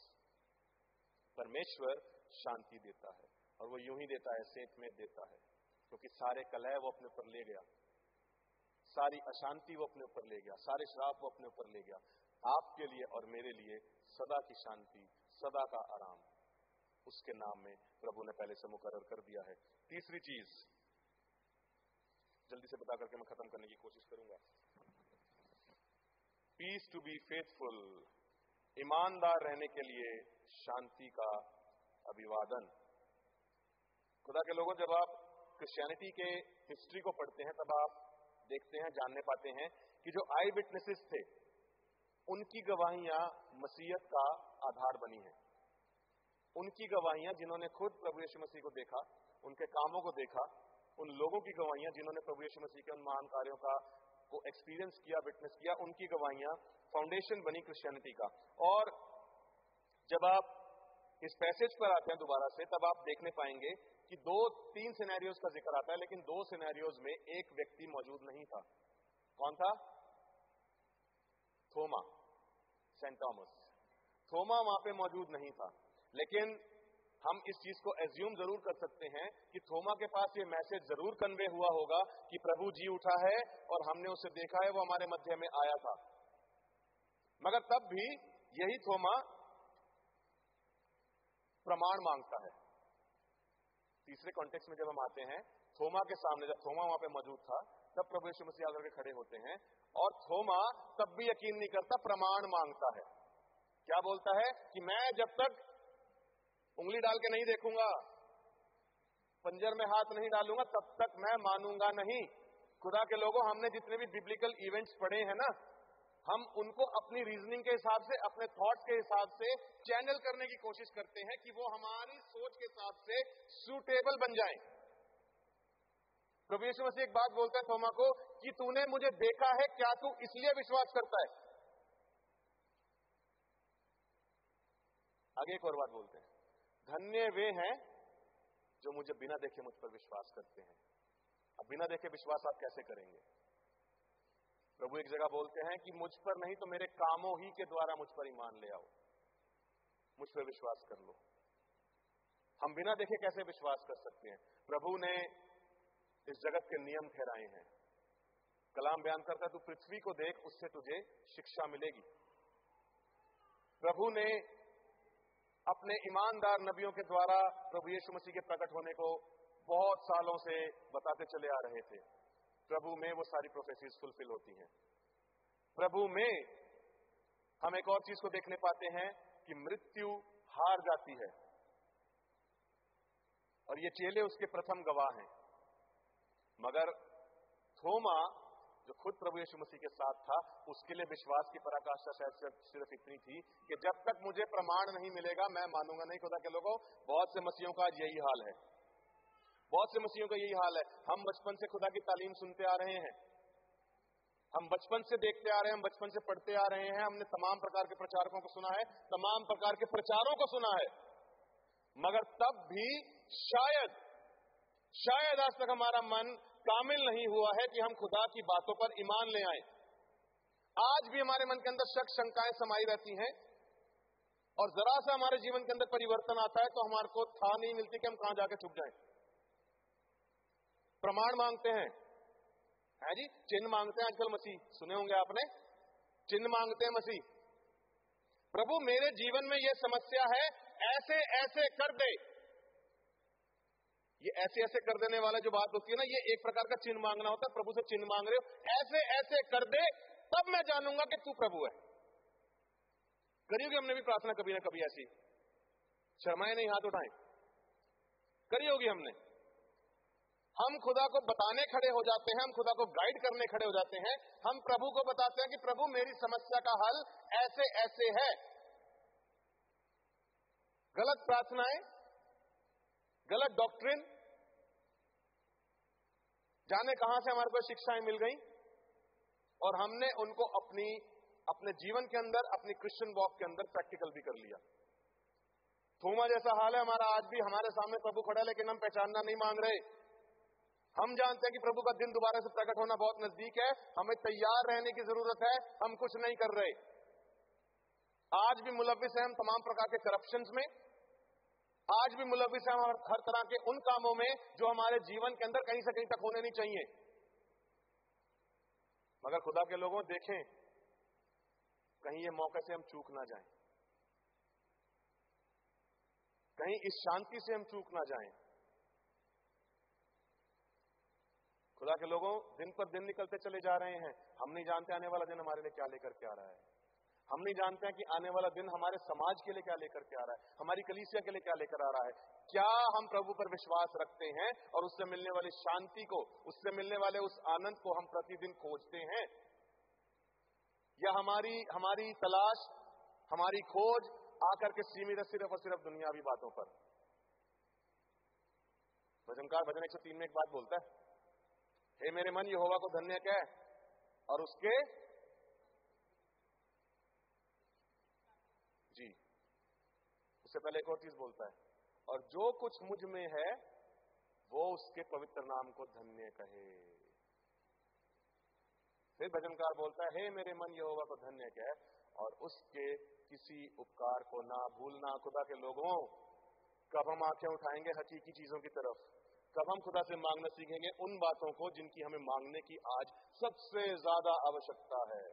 परमेश्वर शांति देता है और वो यूं ही देता है, सेठ में देता है, क्योंकि सारे कलह वो अपने ऊपर ले गया, सारी अशांति वो अपने ऊपर ले गया, सारे श्राप वो अपने ऊपर ले गया। आपके लिए और मेरे लिए सदा की शांति, सदा का आराम उसके नाम में प्रभु ने पहले से मुकर्रर कर दिया है। तीसरी चीज जल्दी से बता करके मैं खत्म करने की कोशिश करूंगा। पीस टू बी फेथफुल, ईमानदार रहने के लिए शांति का अभिवादन। खुदा के लोगों, जब आप क्रिश्चियनिटी के हिस्ट्री को पढ़ते हैं तब आप देखते हैं, जानने पाते हैं कि जो आई विटनेसेस थे, उनकी गवाहियां मसीहत का आधार बनी हैं। उनकी गवाहियां जिन्होंने खुद प्रभु यीशु मसीह को देखा, उनके कामों को देखा, उन लोगों की गवाहियां जिन्होंने प्रभु यीशु मसीह के उन महान कार्यों को एक्सपीरियंस किया, विटनेस किया, उनकी गवाहियां फाउंडेशन बनी क्रिश्चियनिटी का। और जब आप इस पैसेज पर आते हैं दोबारा से, तब आप देखने पाएंगे कि 2-3 सिनेरियोज का जिक्र आता है, लेकिन 2 सिनेरियोज में एक व्यक्ति मौजूद नहीं था। कौन था? थोमा, सेंट थॉमस। थोमा वहां पे मौजूद नहीं था, लेकिन हम इस चीज को एज्यूम जरूर कर सकते हैं कि थोमा के पास ये मैसेज जरूर कन्वे हुआ होगा कि प्रभु जी उठा है और हमने उसे देखा है, वो हमारे मध्य में आया था। मगर तब भी यही थोमा प्रमाण मांगता है। तीसरे कॉन्टेक्स्ट में जब हम आते हैं, थोमा के सामने, जब थोमा वहां पे मौजूद था, तब प्रभु यीशु मसीह आकर के खड़े होते हैं और थोमा तब भी यकीन नहीं करता, प्रमाण मांगता है। क्या बोलता है कि मैं जब तक उंगली डाल के नहीं देखूंगा, पंजर में हाथ नहीं डालूंगा, तब तक मैं मानूंगा नहीं। खुदा के लोगों, हमने जितने भी बिब्लिकल इवेंट्स पढ़े हैं ना, हम उनको अपनी रीजनिंग के हिसाब से, अपने थॉट्स के हिसाब से चैनल करने की कोशिश करते हैं कि वो हमारी सोच के हिसाब से सूटेबल बन जाएं। प्रभु यीशु मसीह एक बात बोलता है थोमा को कि तूने मुझे देखा है, क्या तू इसलिए विश्वास करता है? आगे एक और बात बोलते हैं, धन्य वे हैं जो मुझे बिना देखे मुझ पर विश्वास करते हैं। अब बिना देखे विश्वास आप कैसे करेंगे? प्रभु एक जगह बोलते हैं कि मुझ पर नहीं तो मेरे कामों ही के द्वारा मुझ पर ईमान ले आओ, मुझ पर विश्वास कर लो। हम बिना देखे कैसे विश्वास कर सकते हैं? प्रभु ने इस जगत के नियम ठहराए हैं। कलाम बयान करता है, तू पृथ्वी को देख, उससे तुझे शिक्षा मिलेगी। प्रभु ने अपने ईमानदार नबियों के द्वारा प्रभु यीशु मसीह के प्रकट होने को बहुत सालों से बताते चले आ रहे थे। प्रभु में वो सारी प्रोफेसीज फुलफिल होती हैं। प्रभु में हम एक और चीज को देखने पाते हैं कि मृत्यु हार जाती है, और ये चेले उसके प्रथम गवाह हैं। मगर थोमा, जो खुद प्रभु यीशु मसीह के साथ था, उसके लिए विश्वास की पराकाष्ठा शायद सिर्फ इतनी थी कि जब तक मुझे प्रमाण नहीं मिलेगा मैं मानूंगा नहीं। खुदा के लोगों, बहुत से मसीहों का आज यही हाल है, बहुत से मसीहों का यही हाल है। हम बचपन से खुदा की तालीम सुनते आ रहे हैं, हम बचपन से देखते आ रहे हैं, हम बचपन से पढ़ते आ रहे हैं, हमने तमाम प्रकार के प्रचारकों को सुना है, तमाम प्रकार के प्रचारों को सुना है, मगर तब भी शायद आज तक हमारा मन कामिल नहीं हुआ है कि हम खुदा की बातों पर ईमान ले आए। आज भी हमारे मन के अंदर शक शंकाएं समाई रहती हैं, और जरा सा हमारे जीवन के अंदर परिवर्तन आता है तो हमारे को था नहीं मिलती कि हम कहां जाके छुप जाएं। प्रमाण मांगते हैं, है जी, चिन्ह मांगते हैं। आजकल मसीह, सुने होंगे आपने, चिन्ह मांगते हैं मसीह। प्रभु मेरे जीवन में यह समस्या है, ऐसे ऐसे कर दे। ये ऐसे ऐसे कर देने वाला जो बात होती है ना, ये एक प्रकार का चिन्ह मांगना होता है। प्रभु से चिन्ह मांग रहे हो, ऐसे ऐसे कर दे, तब मैं जानूंगा कि तू प्रभु है। करी होगी हमने भी प्रार्थना कभी ना कभी ऐसी, शर्माए नहीं, हाथ उठाएं, करी होगी हमने। हम खुदा को बताने खड़े हो जाते हैं, हम खुदा को गाइड करने खड़े हो जाते हैं, हम प्रभु को बताते हैं कि प्रभु मेरी समस्या का हल ऐसे ऐसे है। गलत प्रार्थनाएं, गलत डॉक्ट्रिन, जाने कहां से हमारे को शिक्षाएं मिल गई, और हमने उनको अपने जीवन के अंदर, अपनी क्रिश्चियन वॉक के अंदर प्रैक्टिकल भी कर लिया। थोमा जैसा हाल है हमारा आज भी। हमारे सामने प्रभु खड़ा है, लेकिन हम पहचानना नहीं मांग रहे। हम जानते हैं कि प्रभु का दिन दोबारा से प्रकट होना बहुत नजदीक है, हमें तैयार रहने की जरूरत है, हम कुछ नहीं कर रहे। आज भी मुलविस हैं हम तमाम प्रकार के करप्शंस में, आज भी मुलविस हैं हम हर तरह के उन कामों में जो हमारे जीवन के अंदर कहीं से कहीं तक होने नहीं चाहिए। मगर खुदा के लोगों, देखें कहीं ये मौके से हम चूक ना जाएं, कहीं इस शांति से हम चूक ना जाएं। खुदा के लोगों, दिन पर दिन निकलते चले जा रहे हैं, हम नहीं जानते आने वाला दिन हमारे लिए क्या लेकर के आ रहा है। हम नहीं जानते हैं कि आने वाला दिन हमारे समाज के लिए क्या लेकर के आ रहा है, हमारी कलीसिया के लिए क्या लेकर आ रहा है। क्या हम प्रभु पर विश्वास रखते हैं और उससे मिलने वाली शांति को, उससे मिलने वाले उस आनंद को हम प्रतिदिन खोजते हैं? या हमारी तलाश, हमारी खोज आकर के सीमित है सिर्फ और सिर्फ दुनियावी बातों पर। भजनकार भजन 103 में एक बात बोलता है, हे मेरे मन यहोवा को धन्य कह और उसके जी, उससे पहले एक और चीज बोलता है, और जो कुछ मुझ में है वो उसके पवित्र नाम को धन्य कहे। फिर भजनकार बोलता है, हे मेरे मन यहोवा को धन्य कह और उसके किसी उपकार को ना भूलना। खुदा के लोगों, कब हम आंखें उठाएंगे हकीकी चीजों की तरफ? कब हम खुदा से मांगना सीखेंगे उन बातों को जिनकी हमें मांगने की आज सबसे ज्यादा आवश्यकता है?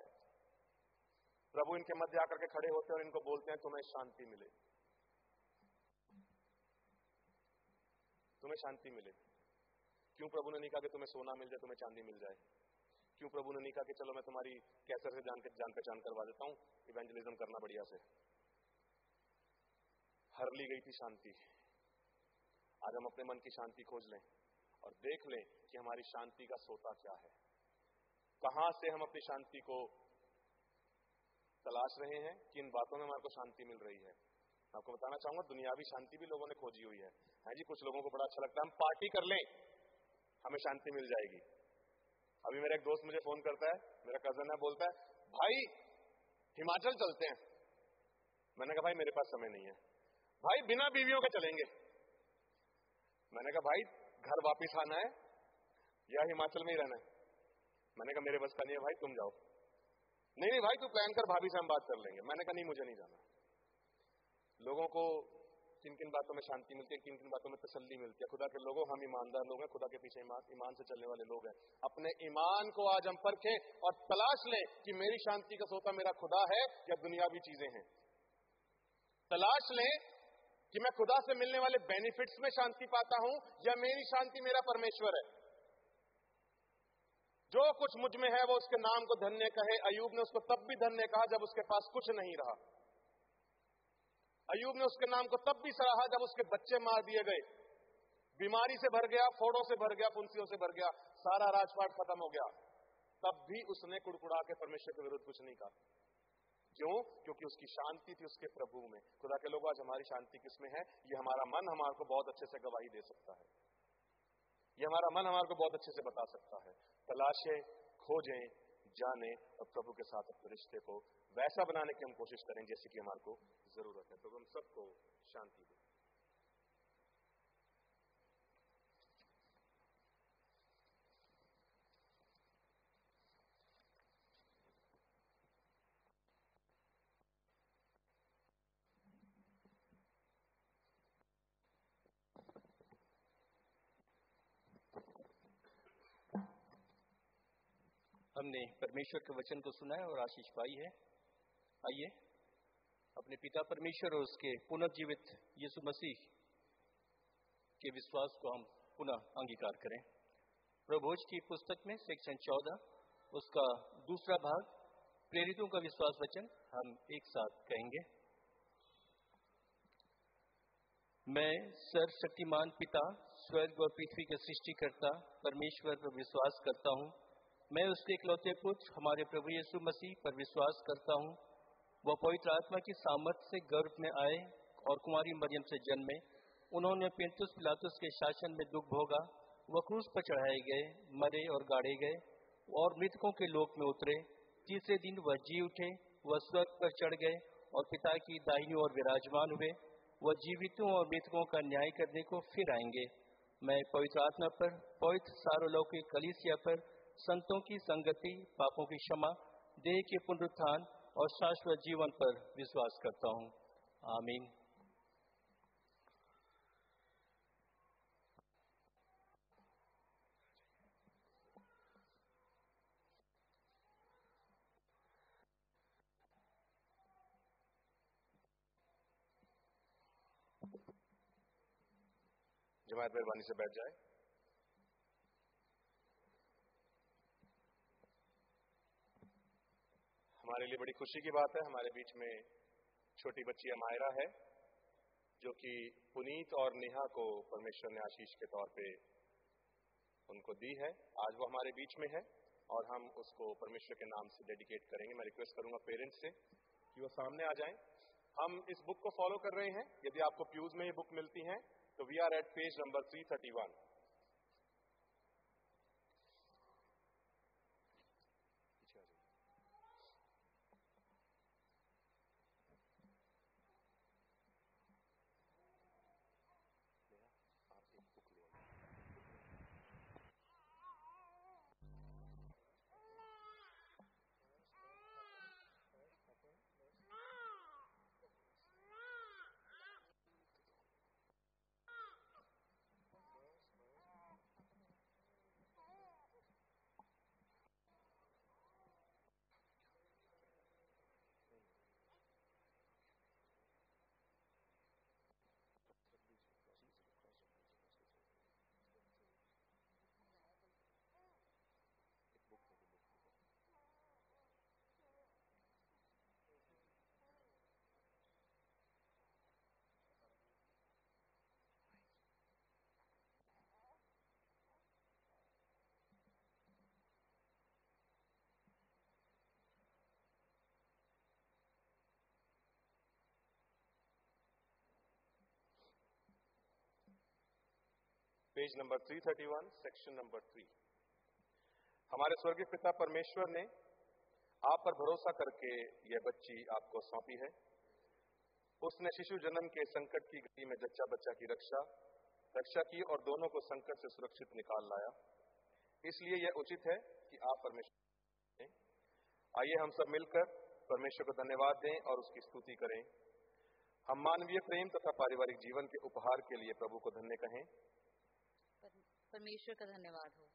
प्रभु इनके मध्य आकर के खड़े होते हैं और इनको बोलते हैं, तुम्हें शांति मिले, तुम्हें शांति मिले। क्यों प्रभु ने नहीं कहा कि तुम्हें सोना मिल जाए, तुम्हें चांदी मिल जाए? क्यों प्रभु ने नहीं कहा कि चलो मैं तुम्हारी कैंसर से जान पहचान करवा देता हूं, इवेंजलिज्म करना बढ़िया से? हर ली गई थी शांति। आज हम अपने मन की शांति खोज लें और देख लें कि हमारी शांति का सोता क्या है, कहां से हम अपनी शांति को तलाश रहे हैं, किन बातों में हमारे को शांति मिल रही है। मैं आपको बताना चाहूंगा, दुनियावी शांति भी लोगों ने खोजी हुई है। जी, कुछ लोगों को बड़ा अच्छा लगता है हम पार्टी कर लें हमें शांति मिल जाएगी। अभी मेरा एक दोस्त मुझे फोन करता है, मेरा कजन है, बोलता है भाई हिमाचल चलते हैं। मैंने कहा भाई मेरे पास समय नहीं है। भाई बिना बीवियों के चलेंगे। मैंने कहा भाई घर वापिस आना है या हिमाचल में ही रहना है? मैंने कहा मेरे बस का नहीं है भाई, तुम जाओ। नहीं भाई तू प्लान कर, भाभी से हम बात कर लेंगे। मैंने कहा नहीं, मुझे नहीं जाना। लोगों को किन किन बातों में शांति मिलती है, किन किन बातों में तसल्ली मिलती है। खुदा के लोगों, हम ईमानदार लोग हैं, खुदा के पीछे ईमान से चलने वाले लोग हैं। अपने ईमान को आज हम परखें और तलाश लें कि मेरी शांति का सोता मेरा खुदा है या दुनियावी चीजें हैं। तलाश लें कि मैं खुदा से मिलने वाले बेनिफिट्स में शांति पाता हूं या मेरी शांति मेरा परमेश्वर है। जो कुछ मुझ में है वो उसके नाम को धन्य कहे। अय्यूब ने उसको तब भी धन्य कहा जब उसके पास कुछ नहीं रहा। अय्यूब ने उसके नाम को तब भी सराहा जब उसके बच्चे मार दिए गए, बीमारी से भर गया, फोड़ों से भर गया, फुंसियों से भर गया, सारा राजपाट खत्म हो गया। तब भी उसने कुड़कुड़ा के परमेश्वर के विरुद्ध कुछ नहीं कहा। क्यों? क्योंकि उसकी शांति थी उसके प्रभु में। खुदा के लोग, आज हमारी शांति किसमें है? ये हमारा मन हमारे को बहुत अच्छे से गवाही दे सकता है। ये हमारा मन हमारे को बहुत अच्छे से बता सकता है। तलाशें, खोजें, जाने और प्रभु के साथ अपने रिश्ते को वैसा बनाने की हम कोशिश करें जैसे कि हमारे को जरूरत है। प्रभु हम सबको शांति दे। हमने परमेश्वर के वचन को सुना है और आशीष पाई है। आइए अपने पिता परमेश्वर और उसके पुनर्जीवित यीशु मसीह के विश्वास को हम पुनः अंगीकार करें। प्रभोज की पुस्तक में सेक्शन 14 उसका दूसरा भाग प्रेरितों का विश्वास वचन हम एक साथ कहेंगे। मैं सर्वशक्तिमान पिता, स्वर्ग और पृथ्वी के सृष्टिकर्ता परमेश्वर पर विश्वास करता हूँ। मैं उसके इकलौते पुत्र हमारे प्रभु यीशु मसीह पर विश्वास करता हूँ। वह पवित्र आत्मा की सामर्थ से गर्भ में आए और कुमारी मरियम से जन्मे। उन्होंने पुन्तियुस पिलातुस के शासन में दुख भोगा। वह क्रूस पर चढ़ाए गए, मरे और गाड़े गए और मृतकों के लोक में उतरे। तीसरे दिन वह जी उठे। वह स्वर्ग पर चढ़ गए और पिता की दाहिनी ओर विराजमान हुए। वह जीवितों और मृतकों का न्याय करने को फिर आएंगे। मैं पवित्र आत्मा पर, पवित्र सार्वलौकिक कलीसिया पर, संतों की संगति, पापों की क्षमा, देह के पुनरुत्थान और शाश्वत जीवन पर विश्वास करता हूँ। आमीन। जमात मेहरबानी से बैठ जाए। हमारे लिए बड़ी खुशी की बात है, हमारे बीच में छोटी बच्ची अमायरा है जो कि पुनीत और नेहा को परमेश्वर ने आशीष के तौर पे उनको दी है। आज वो हमारे बीच में है। और हम उसको परमेश्वर के नाम से डेडिकेट करेंगे। मैं रिक्वेस्ट करूंगा पेरेंट्स से कि वो सामने आ जाएं। हम इस बुक को फॉलो कर रहे हैं। यदि आपको प्यूज में ये बुक मिलती है तो we are at page number 331। पीछे आ जाइए। आप एक बुक ले आइए। Page number 331, section number 3। हमारे स्वर्गीय पिता परमेश्वर ने आप पर भरोसा करके यह बच्ची आपको सौंपी है। उसने शिशु जन्म के संकट की घड़ी में जच्चा बच्चा की रक्षा की और दोनों को संकट से सुरक्षित निकाल लाया। इसलिए यह उचित है कि आप परमेश्वर दें। आइए हम सब मिलकर परमेश्वर को धन्यवाद दें और उसकी स्तुति करें। हम मानवीय प्रेम तथा पारिवारिक जीवन के उपहार के लिए प्रभु को धन्य कहें। परमेश्वर का धन्यवाद हो।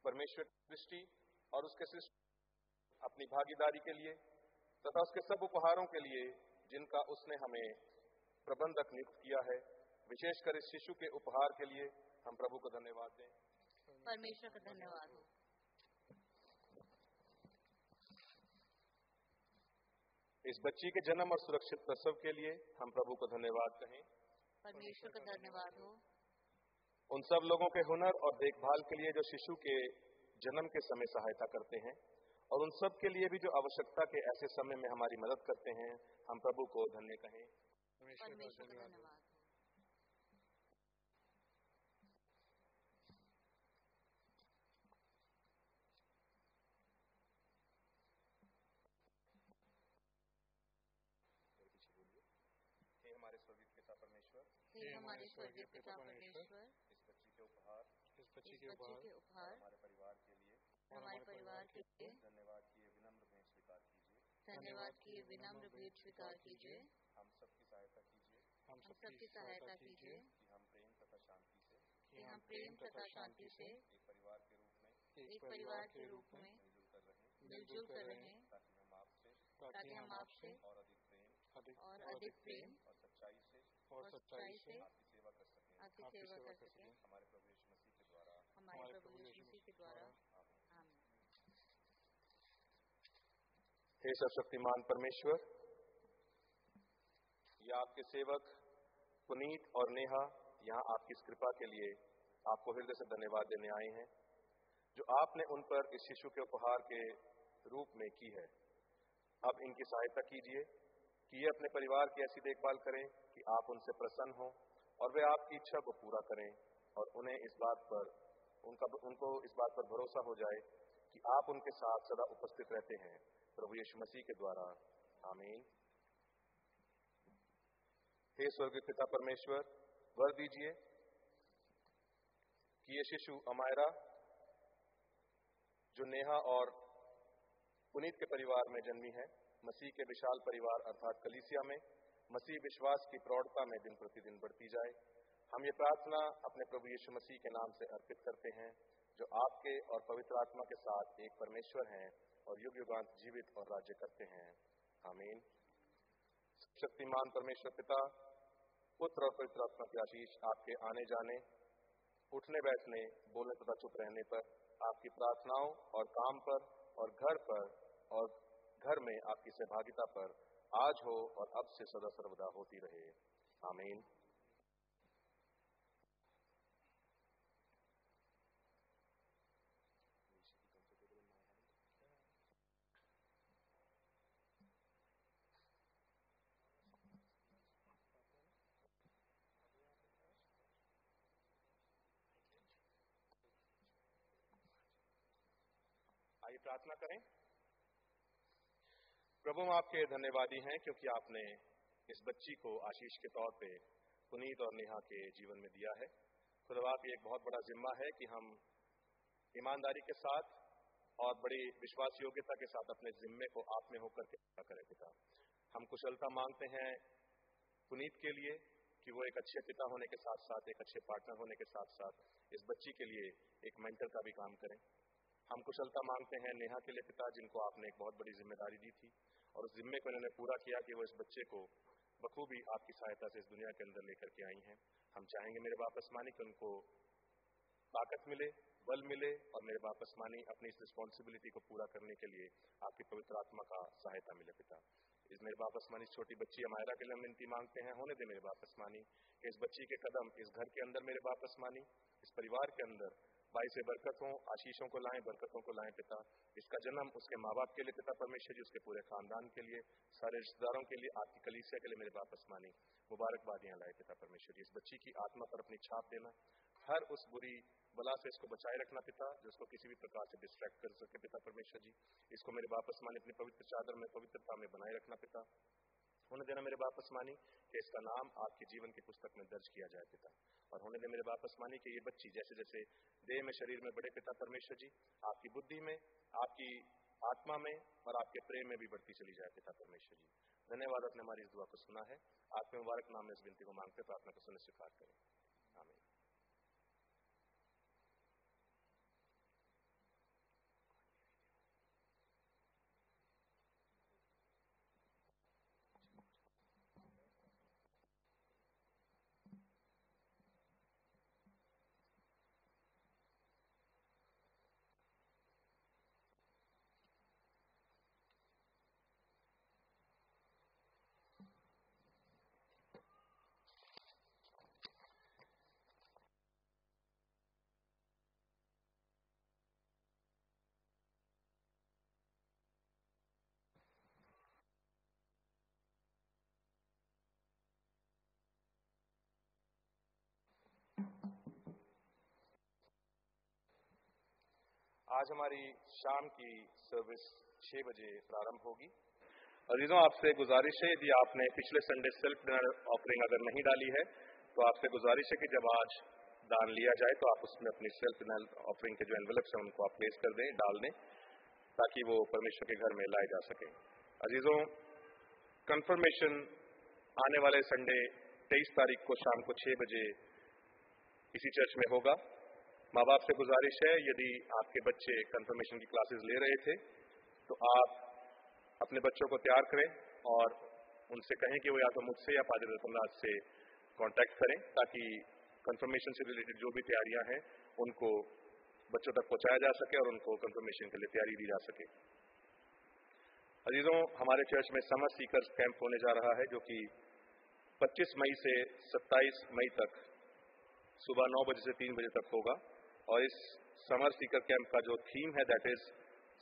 परमेश्वर की दृष्टि और उसके सृष्टि अपनी भागीदारी के लिए तथा उसके सब उपहारों के लिए जिनका उसने हमें प्रबंधक नियुक्त किया है, विशेषकर इस शिशु के उपहार के लिए हम प्रभु को धन्यवाद दें। परमेश्वर का धन्यवाद हो। इस बच्ची के जन्म और सुरक्षित प्रसव के लिए हम प्रभु को धन्यवाद कहें। परमेश्वर का धन्यवाद हो। उन सब लोगों के हुनर और देखभाल के लिए जो शिशु के जन्म के समय सहायता करते हैं और उन सब के लिए भी जो आवश्यकता के ऐसे समय में हमारी मदद करते हैं, हम प्रभु को धन्य कहें। परमेश्वर का धन्यवाद हो। हे हमारे स्वर्गीय पिता परमेश्वर, हे हमारे स्वर्गीय पिता परमेश्वर, इस बच्ची के उपहार हमारे परिवार के लिए धन्यवाद किए विनम्र भेंट स्वीकार कीजिए। धन्यवाद किए विनम्र भेंट स्वीकार कीजिए। हम सबकी सहायता कीजिए कि हम प्रेम तथा शांति से एक परिवार के रूप में मिलजुल कर रहें ताकि हम आपसे और अधिक प्रेम और सच्चाई से आपकी सेवा कर सकें। हमारे प्रभु यीशु मसीह के द्वारा आमीन। हे सर्वशक्तिमान परमेश्वर, यह आपके सेवक पुनीत और नेहा यहाँ आपकी इस कृपा के लिए आपको हृदय से धन्यवाद देने आए हैं जो आपने उन पर इस शिशु के उपहार के रूप में की है। अब इनकी सहायता कीजिए कि ये अपने परिवार की ऐसी देखभाल करें कि आप उनसे प्रसन्न हों और वे आपकी इच्छा को पूरा करें और उन्हें उनको इस बात पर भरोसा हो जाए कि आप उनके साथ सदा उपस्थित रहते हैं। प्रभु यीशु मसीह के द्वारा आमीन। हे स्वर्गीय पिता परमेश्वर, वर दीजिए कि ये शिशु अमायरा जो नेहा और पुनीत के परिवार में जन्मी है, मसीह के विशाल परिवार अर्थात कलीसिया में मसीह विश्वास की प्रौढ़ता में दिन प्रतिदिन बढ़ती जाए। हम ये प्रार्थना अपने प्रभु यीशु मसीह के नाम से अर्पित करते हैं जो आपके और पवित्र आत्मा के साथ एक परमेश्वर हैं और युग युगांत जीवित और राज्य करते हैं। आमीन। शक्तिमान परमेश्वर पिता, पुत्र और पवित्र आत्मा की आशीष आपके आने जाने, उठने बैठने, बोलने तथा चुप रहने पर, आपकी प्रार्थनाओं और काम पर और घर में आपकी सहभागिता पर आज हो और अब से सदा सर्वदा होती रहे। आमीन। आइए प्रार्थना करें। प्रभु, हम आपके धन्यवादी हैं क्योंकि आपने इस बच्ची को आशीष के तौर पे पुनीत और नेहा के जीवन में दिया है। खुदा की एक बहुत बड़ा जिम्मा है कि हम ईमानदारी के साथ और बड़ी विश्वास योग्यता के साथ अपने जिम्मे को आप में होकर के पूरा करें। पिता, हम कुशलता मांगते हैं पुनीत के लिए कि वो एक अच्छे पिता होने के साथ साथ, एक अच्छे पार्टनर होने के साथ साथ इस बच्ची के लिए एक मेंटर का भी काम करें। हम कुशलता मांगते हैं नेहा के लिए पिता, जिनको आपने एक बहुत बड़ी जिम्मेदारी दी थी और उस जिम्मे को इन्होंने पूरा किया कि वो इस बच्चे को बखूबी आपकी सहायता से इस दुनिया के अंदर लेकर के आई हैं। हम चाहेंगे मेरे बाप आसमानी कि उनको ताकत मिले, बल मिले और मेरे बाप आसमानी अपनी इस रिस्पॉन्सिबिलिटी को पूरा करने के लिए आपकी पवित्र आत्मा का सहायता मिले। पिता, इस मेरे बाप आसमानी छोटी बच्ची अमायरा के लिए हम विनती मांगते हैं, होने दे मेरे बाप आसमानी कि इस बच्ची के कदम इस घर के अंदर मेरे बाप आसमानी, इस परिवार के अंदर भाई से बरकतों, आशीषों को लाएं, बरकतों को लाएं। पिता, इसका जन्म उसके माँ बाप के लिए पिता परमेश्वर जी, उसके पूरे खानदान के लिए, सारे रिश्तेदारों के लिए, आपकी कलीसिया के लिए मेरे बाप आसमानी मुबारकबादियां लाए। पिता परमेश्वर जी, इस बच्ची की आत्मा पर अपनी छाप देना, हर उस बुरी बला से इसको बचाए रखना पिता, जो इसको किसी भी प्रकार से डिस्ट्रैक्ट कर सके। पिता परमेश्वर जी, इसको मेरे बाप आसमानी अपनी पवित्र चादर में, पवित्रता में बनाए रखना पिता। होने देना मेरे बाप आसमानी कि इसका नाम आपके जीवन की पुस्तक में दर्ज किया जाए पिता। और होने दे मेरे बाप आसमानी कि ये बच्ची जैसे जैसे देह में, शरीर में बढ़े पिता परमेश्वर जी, आपकी बुद्धि में, आपकी आत्मा में और आपके प्रेम में भी बढ़ती चली जाए पिता परमेश्वर जी। धन्यवाद, आपने हमारी इस दुआ को सुना है। आपके मुबारक नाम में इस विनती को मांगते, प्रार्थना को सुने स्वीकार करें। आमीन। आज हमारी शाम की सर्विस 6 बजे प्रारंभ होगी। अजीजों, आपसे गुजारिश है, यदि आपने पिछले संडे सेल्फ डिनर ऑफरिंग अगर नहीं डाली है तो आपसे गुजारिश है कि जब आज दान लिया जाए तो आप उसमें अपनी सेल्फ डिनर ऑफरिंग के जो एनवेलप्स हैं उनको आप प्लेस कर दें, डाल दें, ताकि वो परमेश्वर के घर में लाए जा सके। अजीजों, कंफर्मेशन आने वाले संडे 23 तारीख को शाम को 6 बजे इसी चर्च में होगा। माँ बाप से गुजारिश है, यदि आपके बच्चे कंफर्मेशन की क्लासेस ले रहे थे तो आप अपने बच्चों को तैयार करें और उनसे कहें कि वो या तो मुझसे या पादरी रतनराज से कांटेक्ट करें, ताकि कंफर्मेशन से रिलेटेड जो भी तैयारियां हैं उनको बच्चों तक पहुंचाया जा सके और उनको कंफर्मेशन के लिए तैयारी दी जा सके। अजीजों, हमारे चर्च में समर सीकर्स कैंप होने जा रहा है, जो कि 25 मई से 27 मई तक सुबह 9 बजे से 3 बजे तक होगा। और इस समर सीकर कैंप का जो थीम है that is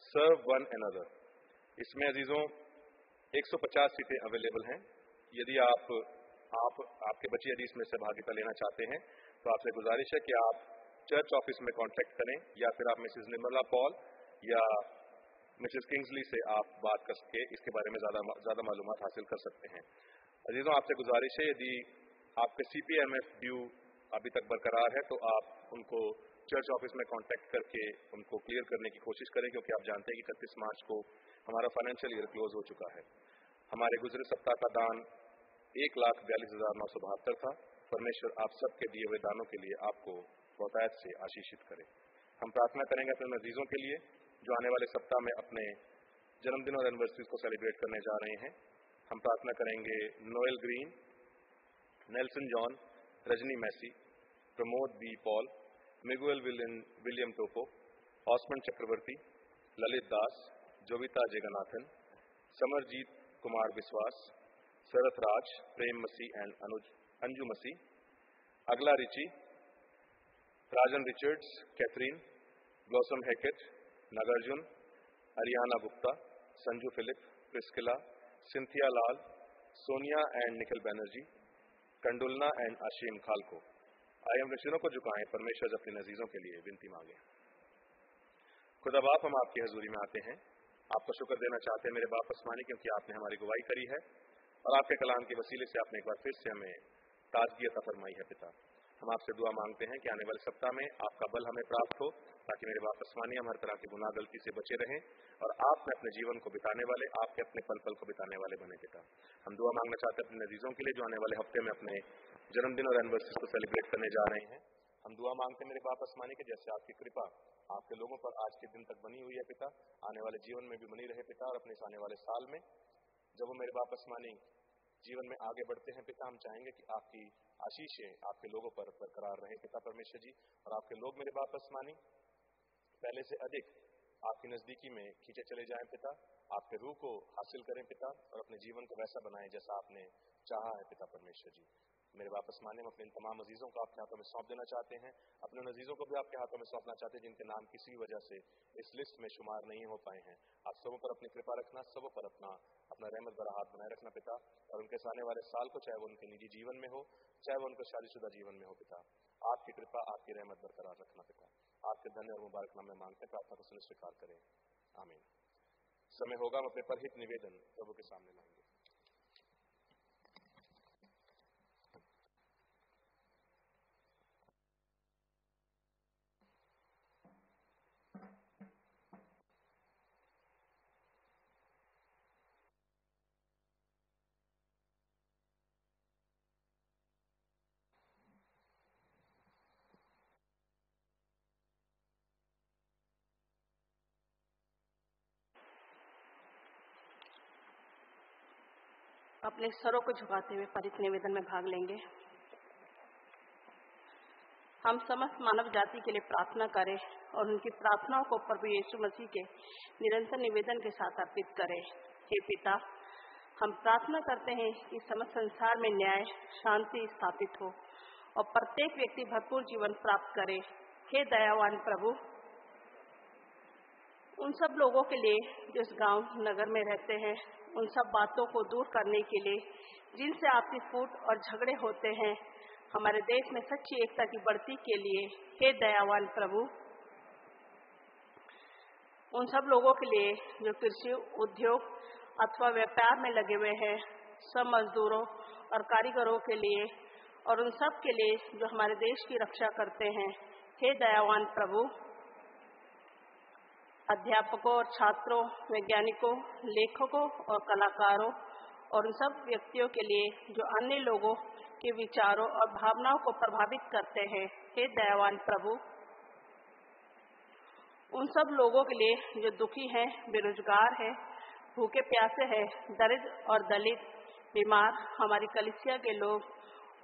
serve one another. इसमें अजीजों 150 सीटें अवेलेबल हैं। यदि आपके बच्चे यदि इसमें सहभागिता लेना चाहते हैं तो आपसे गुजारिश है कि आप चर्च ऑफिस में कांटेक्ट करें, या फिर आप मिसेस निर्मला पॉल या मिसेस किंग्सली से आप बात कर सके, इसके बारे में ज्यादा मालूमात हासिल कर सकते हैं। अजीजों, आपसे गुजारिश है, यदि आपके CPMF ड्यू अभी तक बरकरार है तो आप उनको चर्च ऑफिस में कांटेक्ट करके उनको क्लियर करने की कोशिश करें, क्योंकि आप जानते हैं कि 31 मार्च को हमारा फाइनेंशियल ईयर क्लोज हो चुका है। हमारे गुजरे सप्ताह का दान 1,42,972 था। परमेश्वर आप सबके दिए हुए दानों के लिए आपको बहुतायत से आशीषित करे। हम प्रार्थना करेंगे अपने अजीजों के लिए जो आने वाले सप्ताह में अपने जन्मदिन और एनिवर्सरीज को सेलिब्रेट करने जा रहे हैं। हम प्रार्थना करेंगे Noel Green, Nelson John, Rajni Massey, Pramod B Paul, Miguel William Toppo, Osmond Chakraborty, Lalit Das, Jovita Jagannathan, Samarjit Kumar Biswas, Sharat Raj, Prem Masih and Anju Masih, अगला Richie, Rajan Richards, Catherine, Blossom Hackett, Nagarjun, Ariana Gupta, Sanju Philip, Priscilla, Cynthia Lal, Sonia and Nikhil Banerjee, Kandulna and Ashim खालको। आइए हम सिरों को झुकाएं, परमेश्वर अपने अजीजों के लिए विनती मांगे। खुदा बाप, हम आपकी हजूरी में आते हैं, आपको शुक्र देना चाहते हैं मेरे बाप आसमानी, क्योंकि आपने हमारी गवाही करी है और आपके कलाम के वसीले से आपने एक बार फिर से हमें ताजगी अता फरमाई है। पिता, हम आपसे दुआ मांगते हैं कि आने वाले सप्ताह में आपका बल हमें प्राप्त हो, ताकि मेरे बाप आसमानी हम हर तरह की गुनाह गलती से बचे रहें और आप में अपने जीवन को बिताने वाले, आपके अपने पल पल को बिताने वाले बने। पिता, हम दुआ मांगना चाहते हैं अपने नजीजों के लिए जो आने वाले हफ्ते में अपने जन्मदिन और एनिवर्सरी को सेलिब्रेट करने जा रहे हैं। हम दुआ मांगते हैं मेरे बाप आसमानी के जैसे आपकी कृपा आपके लोगों पर आज के दिन तक बनी हुई है पिता, आने वाले जीवन में भी बनी रहे पिता, और अपने इस आने वाले साल में जब वो मेरे बाप आसमानी जीवन में आगे बढ़ते हैं पिता, हम चाहेंगे कि आपकी आशीषें आपके लोगों पर बरकरार रहे पिता परमेश्वर जी, और आपके लोग मेरे बाप आसमानी पहले से अधिक आपकी नजदीकी में खींचे चले जाएं पिता, आपके रूह को हासिल करें पिता, और अपने जीवन को वैसा बनाएं जैसा आपने चाहा है पिता परमेश्वर जी। मेरे बाप आसमानी, हम अपने इन तमाम अजीजों को आपके हाथों में सौंप देना चाहते हैं, अपने अजीजों को भी आपके हाथों में सौंपना चाहते हैं जिनके नाम किसी वजह से इस लिस्ट में शुमार नहीं हो पाए हैं। आप सबों पर अपनी कृपा रखना, सबों पर अपना रहमत भरा हाथ बनाए रखना पिता, और उनके आने वाले साल को चाहे वो उनके निजी जीवन में हो, चाहे वो उनके शादीशुदा जीवन में हो पिता, आपकी कृपा आपकी रहमत बरकरार रखना पिता। आपके धन्य और मुबारक नाम में मांगते हैं, प्रार्थना को सुन स्वीकार करें, आमीन। समय होगा हम अपने परहित निवेदन प्रभु के सामने लाएंगे। अपने सरों को झुकाते हुए परित निवेदन में भाग लेंगे। हम समस्त मानव जाति के लिए प्रार्थना करें और उनकी प्रार्थनाओं को प्रभु यीशु मसीह के निरंतर निवेदन के साथ अर्पित करें। हे पिता, हम प्रार्थना करते हैं कि समस्त संसार में न्याय शांति स्थापित हो और प्रत्येक व्यक्ति भरपूर जीवन प्राप्त करे। हे दयावान प्रभु, उन सब लोगों के लिए जो इस गांव नगर में रहते हैं, उन सब बातों को दूर करने के लिए जिनसे आपसी फूट और झगड़े होते हैं, हमारे देश में सच्ची एकता की बढ़ती के लिए हे दयावान प्रभु, उन सब लोगों के लिए जो कृषि उद्योग अथवा व्यापार में लगे हुए हैं, सब मजदूरों और कारीगरों के लिए और उन सब के लिए जो हमारे देश की रक्षा करते हैं, हे दयावान प्रभु, अध्यापकों और छात्रों, वैज्ञानिकों, लेखकों और कलाकारों और उन सब व्यक्तियों के लिए जो अन्य लोगों के विचारों और भावनाओं को प्रभावित करते हैं, हे दयावान प्रभु, उन सब लोगों के लिए जो दुखी हैं, बेरोजगार हैं, भूखे प्यासे हैं, दरिद्र और दलित, बीमार, हमारी कलीसिया के लोग,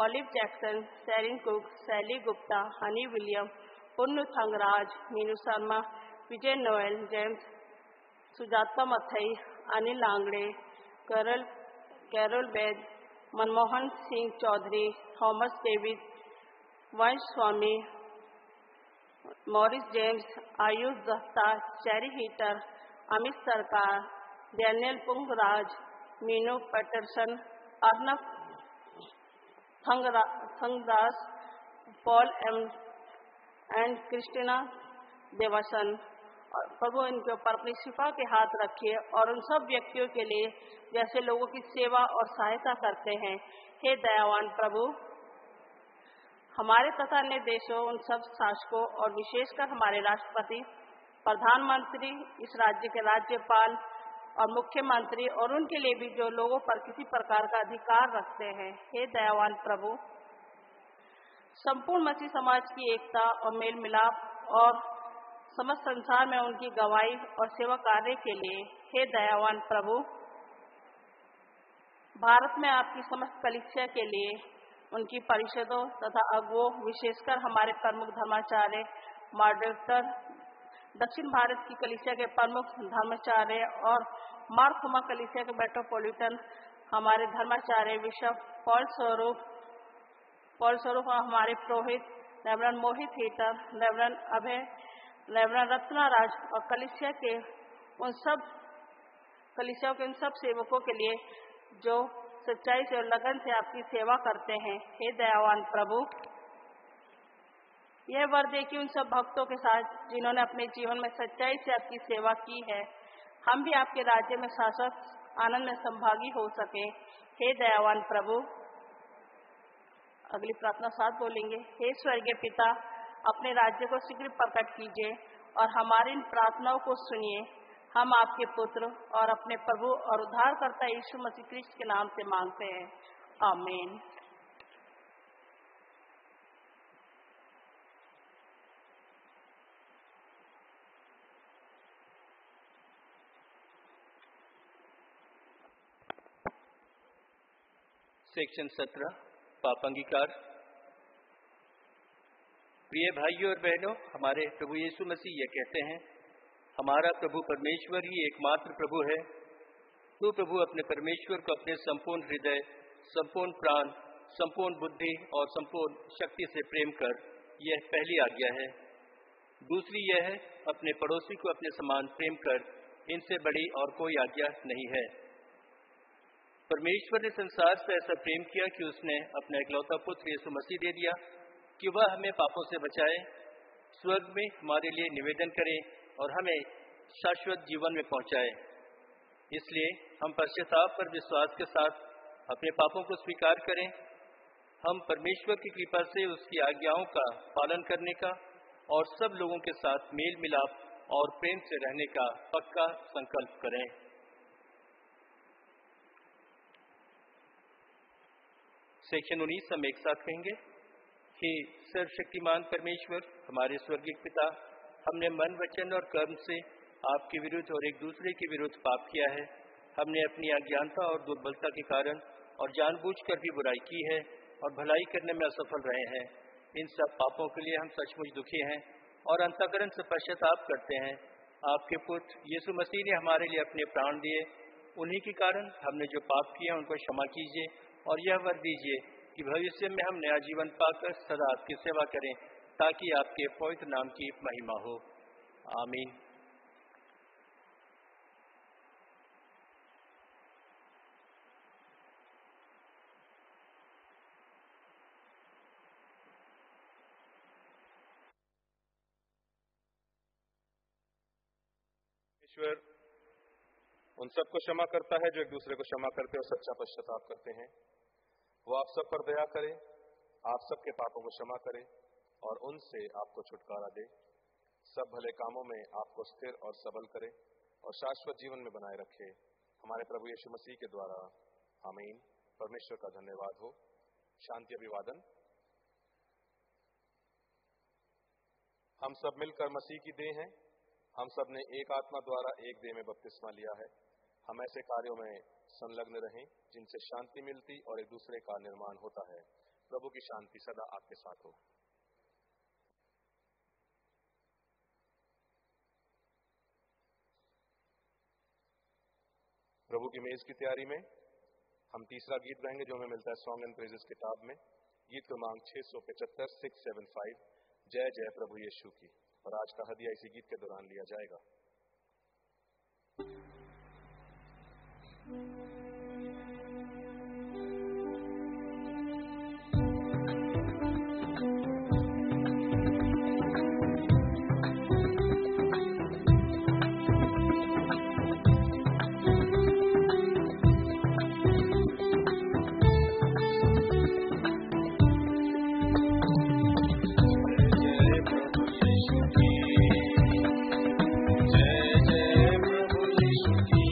Olive Jackson, Sarin Cook, Sally Gupta, Honey William, Punnu Thangaraj, Meenu Sharma, Vijay Noel, James, Sujata Mathai, Anil Angade, Carol Bed, Manmohan Singh Chaudhary, Thomas David, Vansh Swami, Maurice James, Ayush Dutta, Cherry Heater, Amit Sarkar, Daniel Pungaraj, Meenu Patterson, Arnab Thangadas, Paul and Christina Devasan. और प्रभु इनके ऊपर अपनी शिफा के हाथ रखिए और उन सब व्यक्तियों के लिए जैसे लोगों की सेवा और सहायता करते हैं, हे दयावान प्रभु, हमारे तथा अन्य देशों उन सब शासकों और विशेषकर हमारे राष्ट्रपति, प्रधानमंत्री, इस राज्य के राज्यपाल और मुख्यमंत्री और उनके लिए भी जो लोगों पर किसी प्रकार का अधिकार रखते हैं, हे दयावान प्रभु, संपूर्ण मसीह समाज की एकता और मेल मिलाप और समस्त संसार में उनकी गवाही और सेवा कार्य के लिए, हे दयावान प्रभु, भारत में आपकी समस्त कलीसिया के लिए, उनकी परिषदों तथा अगुओं, विशेषकर हमारे प्रमुख धर्माचार्य, मॉडरेटर, दक्षिण भारत की कलीसिया के प्रमुख धर्माचार्य और मार्कोमा कलीसिया के मेट्रोपॉलिटन हमारे धर्माचार्य बिशप पॉल स्वरूप, हमारे पुरोहित रेवरेंड मोहित हीटर, रेवरेंड अभय, रेवरेंड रत्ना राज और कलीसिया के उन सब सेवकों के लिए जो सच्चाई से और लगन से आपकी सेवा करते हैं, हे दयावान प्रभु, यह वर दे कि उन सब भक्तों के साथ जिन्होंने अपने जीवन में सच्चाई से आपकी सेवा की है, हम भी आपके राज्य में शाश्वत आनंद में संभागी हो सके। हे दयावान प्रभु, अगली प्रार्थना साथ बोलेंगे। हे स्वर्गीय पिता, अपने राज्य को शीघ्र प्रकट कीजिए और हमारी इन प्रार्थनाओं को सुनिए। हम आपके पुत्र और अपने प्रभु और उद्धारकर्ता यीशु मसीह क्रिस्ट के नाम से मांगते हैं, आमीन। सेक्शन 17 पाप अंगीकार। प्रिय भाइयों और बहनों, हमारे प्रभु यीशु मसीह ये कहते हैं, हमारा प्रभु परमेश्वर ही एकमात्र प्रभु है। तू प्रभु अपने परमेश्वर को अपने संपूर्ण हृदय, संपूर्ण प्राण, संपूर्ण बुद्धि और संपूर्ण शक्ति से प्रेम कर, यह पहली आज्ञा है। दूसरी यह है, अपने पड़ोसी को अपने समान प्रेम कर, इनसे बड़ी और कोई आज्ञा नहीं है। परमेश्वर ने संसार से ऐसा प्रेम किया कि उसने अपना इकलौता पुत्र यीशु मसीह दे दिया कि वह हमें पापों से बचाए, स्वर्ग में हमारे लिए निवेदन करे और हमें शाश्वत जीवन में पहुंचाए। इसलिए हम पश्चाताप पर विश्वास के साथ अपने पापों को स्वीकार करें। हम परमेश्वर की कृपा से उसकी आज्ञाओं का पालन करने का और सब लोगों के साथ मेल मिलाप और प्रेम से रहने का पक्का संकल्प करें। सेक्शन 19 हम एक साथ कहेंगे। हे सर्वशक्तिमान परमेश्वर, हमारे स्वर्गीय पिता, हमने मन, वचन और कर्म से आपके विरुद्ध और एक दूसरे के विरुद्ध पाप किया है। हमने अपनी अज्ञानता और दुर्बलता के कारण और जानबूझकर भी बुराई की है और भलाई करने में असफल रहे हैं। इन सब पापों के लिए हम सचमुच दुखी हैं और अंतःकरण से पश्चाताप करते हैं। आपके पुत्र यीशु मसीह ने हमारे लिए अपने प्राण दिए, उन्हीं के कारण हमने जो पाप किए उनको क्षमा कीजिए और यह वर दीजिए कि भविष्य में हम नया जीवन पाकर सदा आपकी सेवा करें, ताकि आपके पवित्र नाम की महिमा हो, आमीन। ईश्वर उन सबको क्षमा करता है जो एक दूसरे को क्षमा करते और सच्चा पश्चाताप करते हैं। वो आप सब पर दया करे, आप सबके पापों को क्षमा करे और उनसे आपको छुटकारा दे, सब भले कामों में आपको स्थिर और सबल करे और शाश्वत जीवन में बनाए रखे, हमारे प्रभु यीशु मसीह के द्वारा, आमीन। परमेश्वर का धन्यवाद हो। शांति अभिवादन। हम सब मिलकर मसीह की देह हैं। हम सब ने एक आत्मा द्वारा एक देह में बपतिस्मा लिया है। हम ऐसे कार्यों में संलग्न रहें जिनसे शांति मिलती और एक दूसरे का निर्माण होता है। प्रभु की शांति सदा आपके साथ हो। प्रभु की मेज की तैयारी में हम तीसरा गीत गाएंगे जो हमें मिलता है सॉन्ग एंड प्रेजेस किताब में, गीत क्रमांक 675 675, जय जय प्रभु यीशु की। और आज का हदिया इसी गीत के दौरान लिया जाएगा। जय जय प्रभु यीशु की।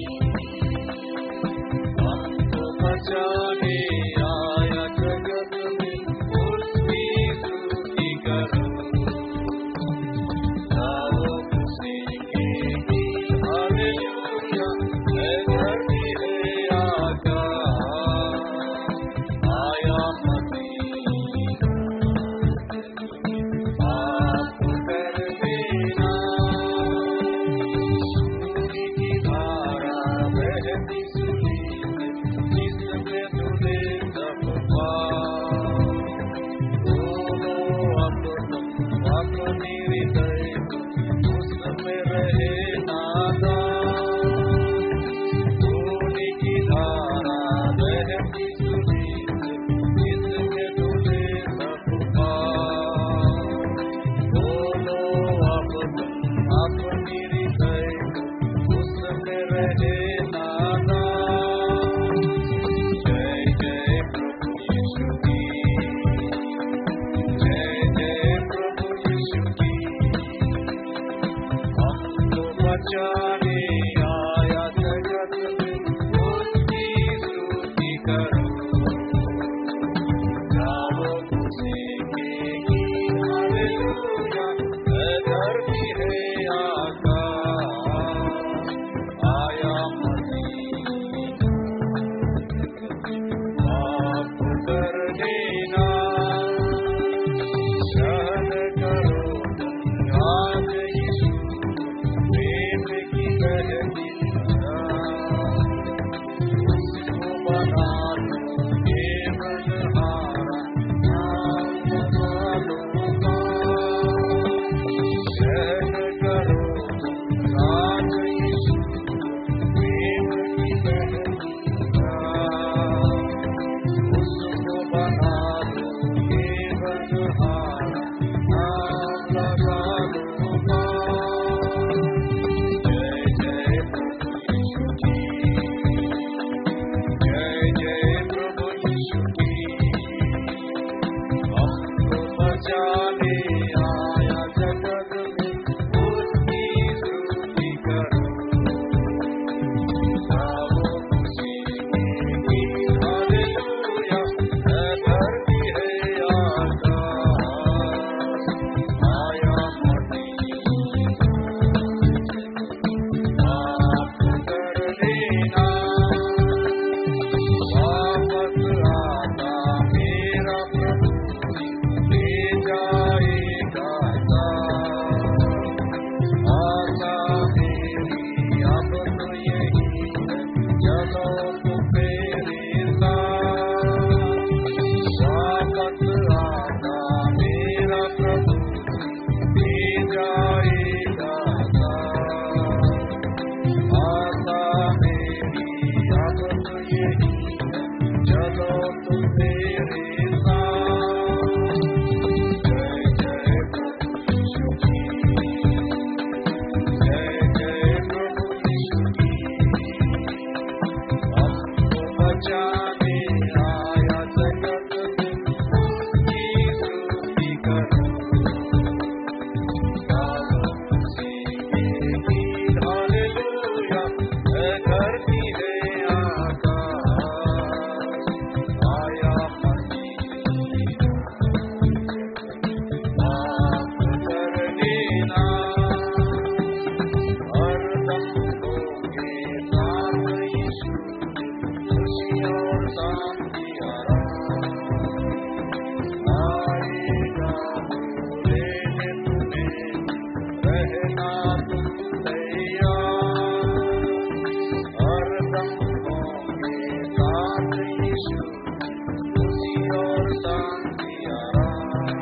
शांति आराम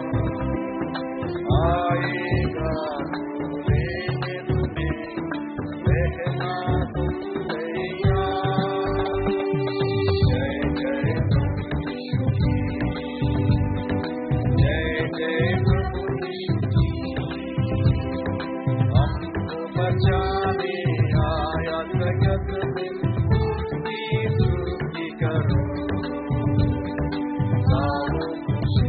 आएगा पूरे तुम्हें रहना तुम भैया। जय जय जय जय प्रभु यीशु हमको बचाने आया जगत में मुक्ति सुखी करो गाओ खुशी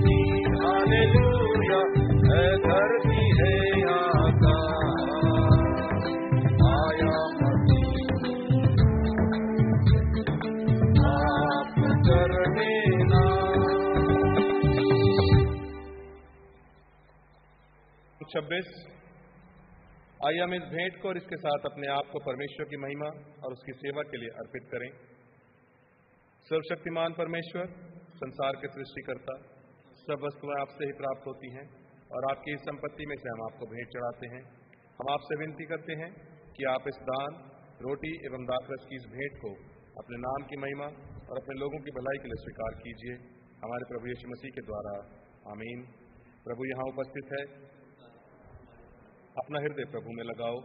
की हालेलुया है धरती है आकाश आया मसीह आप करने ना। 26 आइए हम इस भेंट को और इसके साथ अपने आप को परमेश्वर की महिमा और उसकी सेवा के लिए अर्पित करें। सर्वशक्तिमान परमेश्वर, संसार के सृष्टिकर्ता, सब वस्तुएं आपसे ही प्राप्त होती हैं और आपकी इस संपत्ति में से हम आपको भेंट चढ़ाते हैं। हम आपसे विनती करते हैं कि आप इस दान, रोटी एवं दाखरस की इस भेंट को अपने नाम की महिमा और अपने लोगों की भलाई के लिए स्वीकार कीजिए, हमारे प्रभु यीशु मसीह के द्वारा, आमीन। प्रभु यहाँ उपस्थित है, अपना हृदय प्रभु में लगाओ।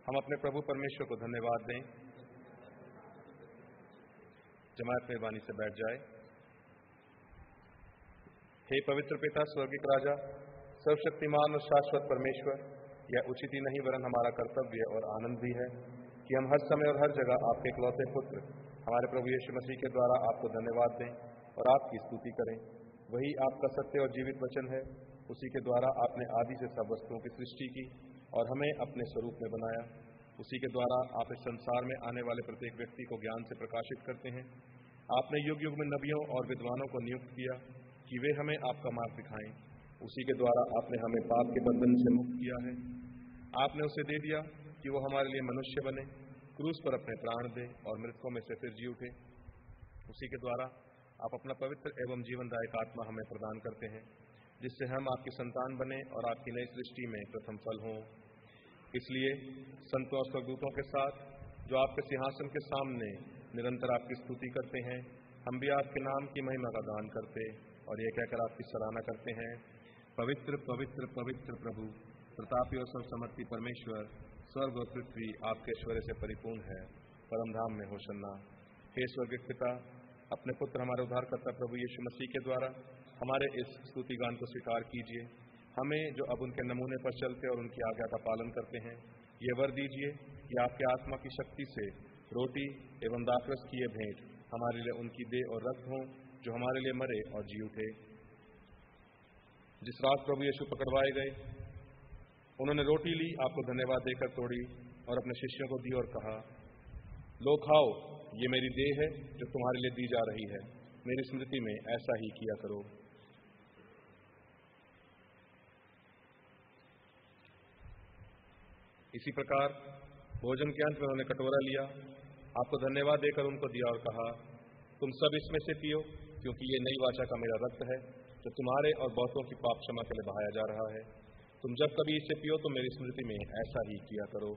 हम अपने प्रभु परमेश्वर को धन्यवाद दें। जमात मेहरबानी से बैठ जाए। हे पवित्र पिता, स्वर्गीय राजा, सर्वशक्तिमान और शाश्वत परमेश्वर, यह उचित ही नहीं वरन हमारा कर्तव्य और आनंद भी है कि हम हर समय और हर जगह आपके इकलौते पुत्र हमारे प्रभु यीशु मसीह के द्वारा आपको धन्यवाद दें और आपकी स्तुति करें। वही आपका सत्य और जीवित वचन है। उसी के द्वारा आपने आदि से सब वस्तुओं की सृष्टि की और हमें अपने स्वरूप में बनाया। उसी के द्वारा आप इस संसार में आने वाले प्रत्येक व्यक्ति को ज्ञान से प्रकाशित करते हैं। आपने युग युग में नबियों और विद्वानों को नियुक्त किया कि वे हमें आपका मार्ग दिखाएं। उसी के द्वारा आपने हमें पाप के बंधन से मुक्त किया है। आपने उसे दे दिया कि वो हमारे लिए मनुष्य बने, क्रूस पर अपने प्राण दे और मृतकों में से फिर जी उठे। उसी के द्वारा आप अपना पवित्र एवं जीवनदायक आत्मा हमें प्रदान करते हैं, जिससे हम आपकी संतान बने और आपकी नई सृष्टि में प्रथम फल हों। इसलिए संतों और स्वर्गदूतों के साथ जो आपके सिंहासन के सामने निरंतर आपकी स्तुति करते हैं, हम भी आपके नाम की महिमा का गान करते और यह कहकर आपकी सराहना करते हैं, पवित्र पवित्र पवित्र प्रभु, प्रतापी और सर्वसमर्थी परमेश्वर, स्वर्ग और पृथ्वी आपके ऐश्वर्य से परिपूर्ण है। परमधाम में होशन्ना। हे स्वर्गीय पिता, अपने पुत्र हमारे उद्धारकर्ता प्रभु यीशु मसीह के द्वारा हमारे इस स्तुति गान को स्वीकार कीजिए। हमें जो अब उनके नमूने पर चलते और उनकी आज्ञा का पालन करते हैं, ये वर दीजिए कि आपके आत्मा की शक्ति से रोटी एवं दाखरस की ये भेंट हमारे लिए उनकी देह और रक्त हों, जो हमारे लिए मरे और जी उठे। जिस रात प्रभु यीशु पकड़वाए गए, उन्होंने रोटी ली, आपको धन्यवाद देकर तोड़ी और अपने शिष्यों को दी और कहा, लो खाओ, ये मेरी देह है जो तुम्हारे लिए दी जा रही है। मेरी स्मृति में ऐसा ही किया करो। इसी प्रकार भोजन के अंत में उन्होंने कटोरा लिया, आपको धन्यवाद देकर उनको दिया और कहा, तुम सब इसमें से पियो, क्योंकि ये नई वाचा का मेरा रक्त है, जो तुम्हारे और बहुतों की पाप क्षमा के लिए बहाया जा रहा है। तुम जब कभी इसे पियो तो मेरी स्मृति में ऐसा ही किया करो।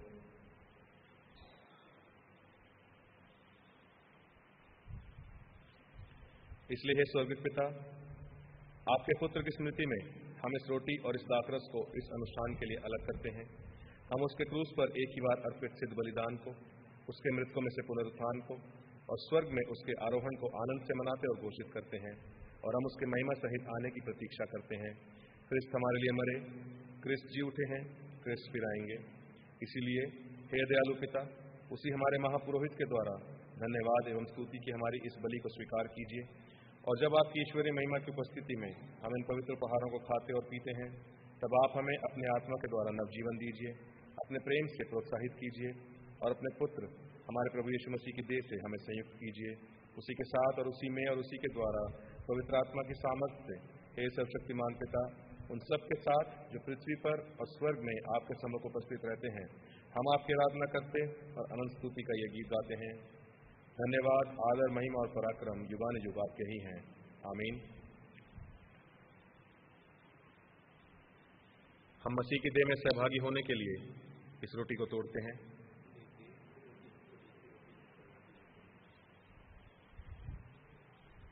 इसलिए हे स्वर्गीय पिता, आपके पुत्र की स्मृति में हम इस रोटी और इस दाखरस को इस अनुष्ठान के लिए अलग करते हैं। हम उसके क्रूस पर एक ही बार अर्पित सिद्ध बलिदान को, उसके मृतकों में से पुनरुत्थान को और स्वर्ग में उसके आरोहण को आनंद से मनाते और घोषित करते हैं, और हम उसके महिमा सहित आने की प्रतीक्षा करते हैं। क्रिस्त हमारे लिए मरे, क्रिस्त जी उठे हैं, क्रिस्त फिर आएंगे। इसीलिए हे दयालु पिता, उसी हमारे महापुरोहित के द्वारा धन्यवाद एवं स्तुति की हमारी इस बलि को स्वीकार कीजिए, और जब आपकी ईश्वरीय महिमा की उपस्थिति में हम इन पवित्र उपहारों को खाते और पीते हैं, तब आप हमें अपने आत्मा के द्वारा नवजीवन दीजिए, अपने प्रेम से प्रोत्साहित कीजिए और अपने पुत्र हमारे प्रभु यीशु मसीह की देह से हमें संयुक्त कीजिए। उसी के साथ और उसी में और उसी के द्वारा पवित्र आत्मा की सामर्थ्य से हे सर्वशक्तिमान पिता, उन सब के साथ जो पृथ्वी पर और स्वर्ग में आपके सम्मुख उपस्थित रहते हैं, हम आपकी आराधना करते और अनंत स्तुति का ये गीत गाते हैं। धन्यवाद, आदर, महिमा और पराक्रम युगानुयुग आपके ही हैं। आमीन। हम मसीह की देह में सहभागी होने के लिए इस रोटी को तोड़ते हैं।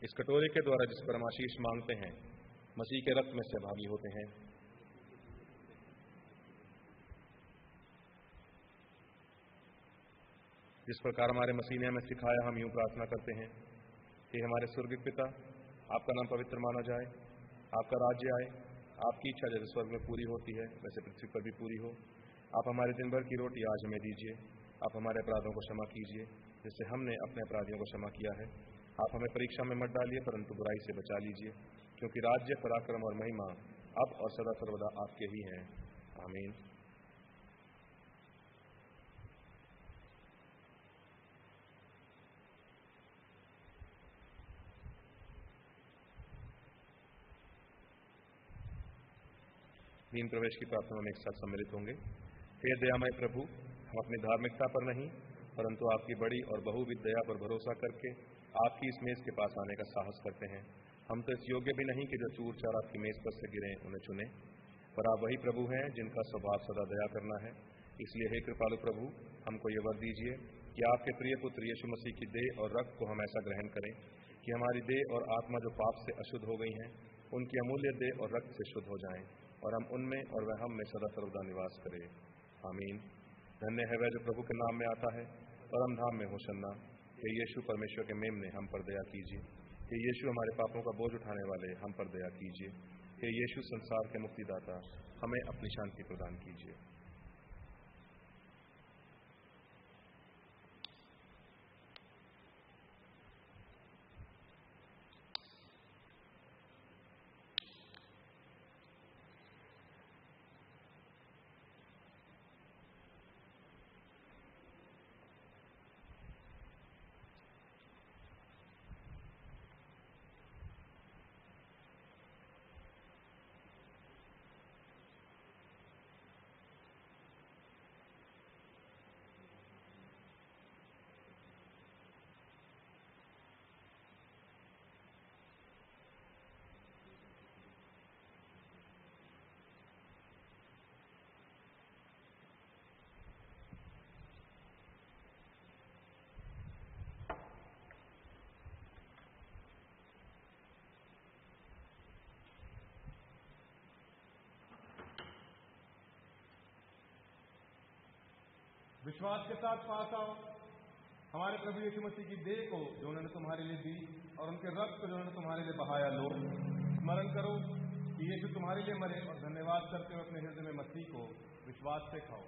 इस कटोरे के द्वारा जिस पर हम आशीष मांगते हैं, मसीह के रक्त में सहभागी होते हैं। जिस प्रकार हमारे मसीह ने हमें सिखाया, हम यूं प्रार्थना करते हैं कि हमारे स्वर्गीय पिता, आपका नाम पवित्र माना जाए, आपका राज्य आए, आपकी इच्छा जैसे स्वर्ग में पूरी होती है वैसे पृथ्वी पर भी पूरी हो। आप हमारे दिन भर की रोटी आज हमें दीजिए। आप हमारे अपराधों को क्षमा कीजिए जैसे हमने अपने अपराधियों को क्षमा किया है। आप हमें परीक्षा में मत डालिए परंतु बुराई से बचा लीजिए, क्योंकि राज्य, पराक्रम और महिमा अब और सदा सर्वदा आपके ही हैं। आमीन। दीन प्रवेश की प्रार्थना में एक साथ सम्मिलित होंगे। हे दयामय प्रभु, हम अपनी धार्मिकता पर नहीं परंतु आपकी बड़ी और बहुविध दया पर भरोसा करके आपकी इस मेज के पास आने का साहस करते हैं। हम तो इस योग्य भी नहीं कि जो चूर चार आपकी मेज पर से गिरे उन्हें चुने, पर आप वही प्रभु हैं जिनका स्वभाव सदा दया करना है। इसलिए हे कृपालु प्रभु, हमको ये वर दीजिए कि आपके प्रिय पुत्र यीशु मसीह की देह और रक्त को हम ऐसा ग्रहण करें कि हमारी देह और आत्मा जो पाप से अशुद्ध हो गई हैं, उनकी अमूल्य देह और रक्त से शुद्ध हो जाएं और हम उनमें और वह हम में सदा सर्वदा निवास करे। आमीन। धन्य है वह जो प्रभु के नाम में आता है, परम धाम में होशन्ना। हे यीशु परमेश्वर के मेमने, हम पर दया कीजिए। हे यीशु हमारे पापों का बोझ उठाने वाले, हम पर दया कीजिए। हे यीशु संसार के मुक्तिदाता, हमें अपनी शांति प्रदान कीजिए। विश्वास के साथ पास आओ हमारे प्रभु यीशु मसीह की देह को जो उन्होंने तुम्हारे लिए दी और उनके रक्त को जो उन्होंने तुम्हारे लिए बहाया लो। स्मरण करो कि यीशु तुम्हारे लिए मरे और धन्यवाद करते हुए अपने हृदय में मसीह को विश्वास से खाओ।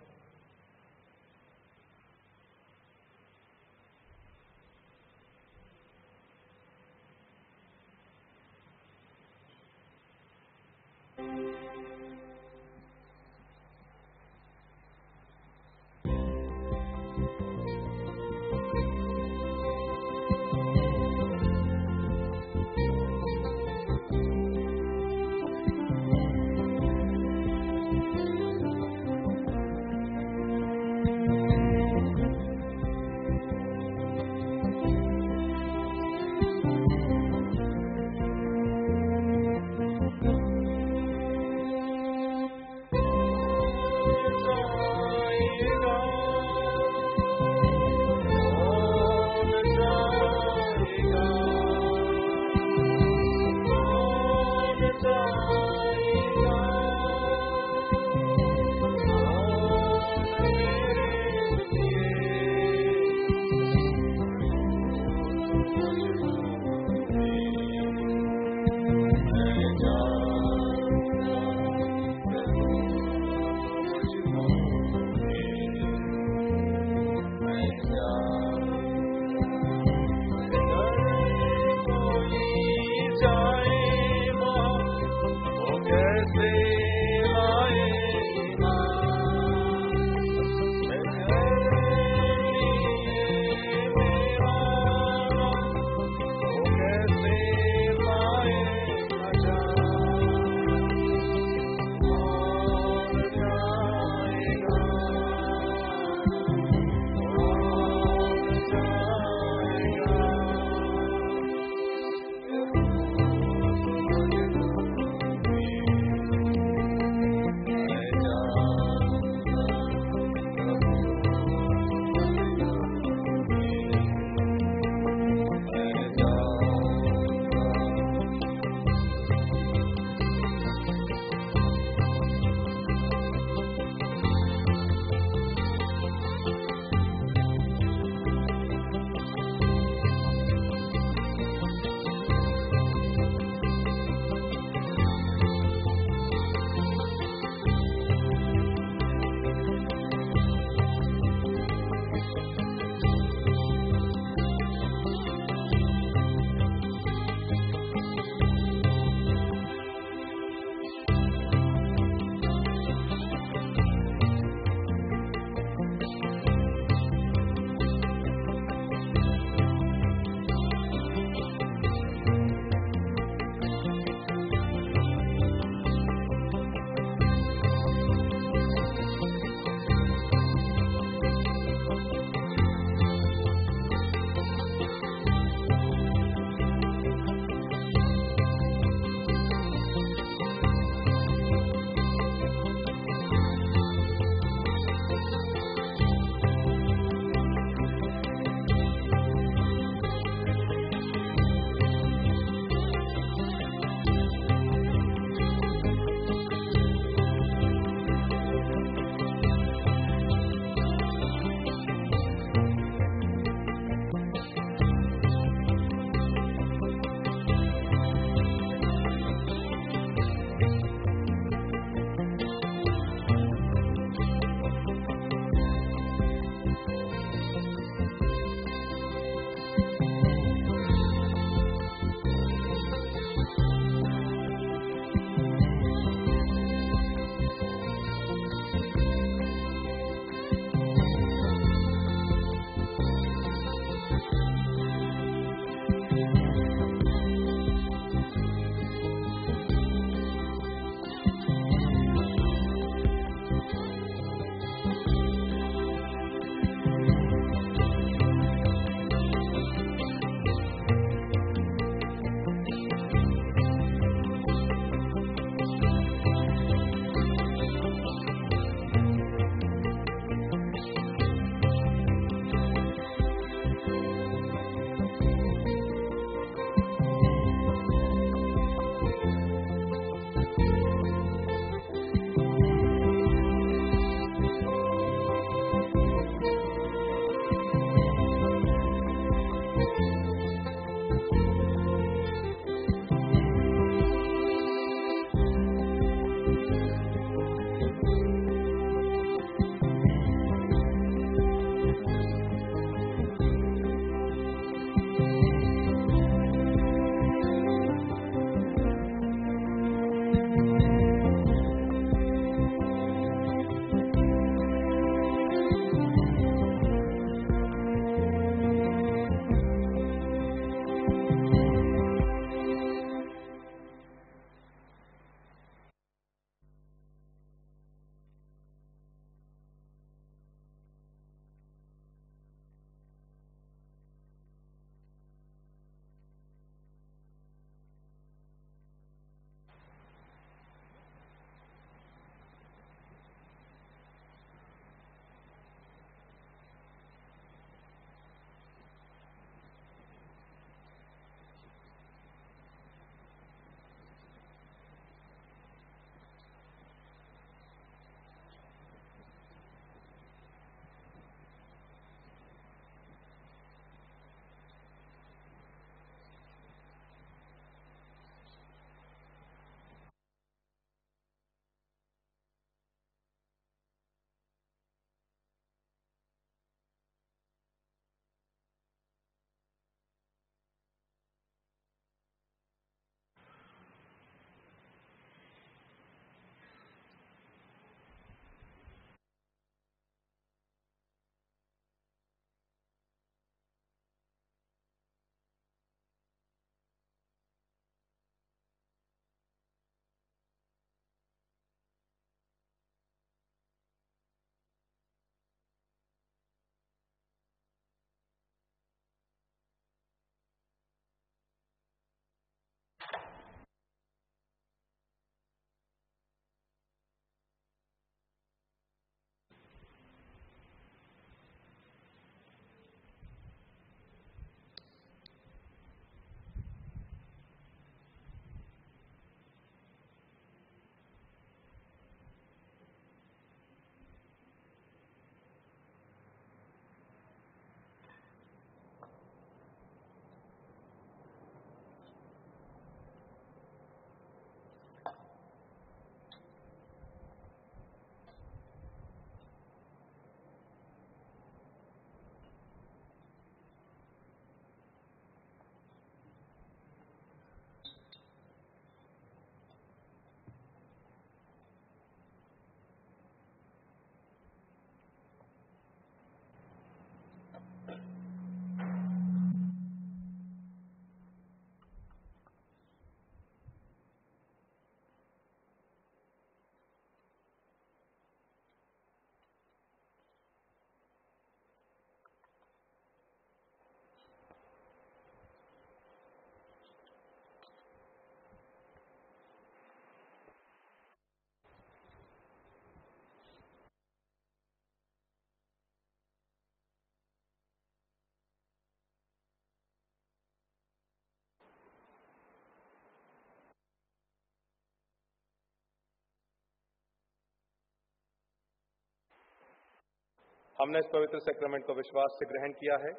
हमने इस पवित्र सैक्रामेंट को विश्वास से ग्रहण किया है,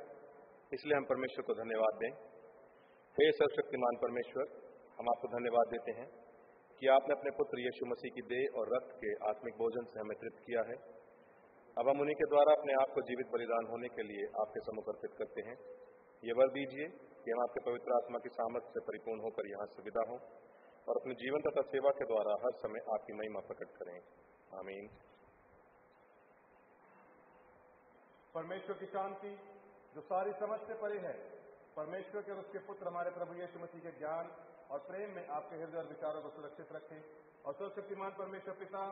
इसलिए हम परमेश्वर को धन्यवाद दें। हे सर्वशक्तिमान परमेश्वर, हम आपको धन्यवाद देते हैं कि आपने अपने पुत्र यीशु मसीह की देह और रक्त के आत्मिक भोजन से हमें तृप्त किया है। अब हम उन्हीं के द्वारा अपने आप को जीवित बलिदान होने के लिए आपके सम्मुख अर्पित करते हैं। ये वर दीजिए कि हम आपके पवित्र आत्मा की सामर्थ्य से परिपूर्ण होकर यहाँ से विदा हों और अपने जीवन तथा सेवा के द्वारा हर समय आपकी महिमा प्रकट करें। आमीन। परमेश्वर की शांति जो सारी समझ से परे है, परमेश्वर के और उसके पुत्र हमारे प्रभु यीशु मसीह के ज्ञान और प्रेम में आपके हृदय और विचारों को सुरक्षित रखें और सर्वशक्तिमान परमेश्वर पिता,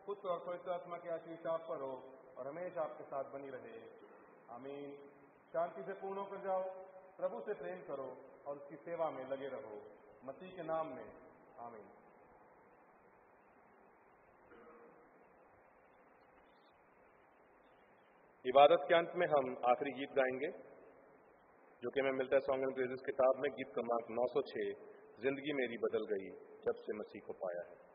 पुत्र और पवित्र आत्मा के आशीष आप पर हो और हमेशा आपके साथ बनी रहे। आमीन। शांति से पूर्ण होकर जाओ, प्रभु से प्रेम करो और उसकी सेवा में लगे रहो, मसीह के नाम में। आमीन। इबादत के अंत में हम आखिरी गीत गाएंगे, जो कि हमें मिलता है सॉन्ग एंड प्रेजेस किताब में, गीत क्रमांक 906, जिंदगी मेरी बदल गई जब से मसीह को पाया है।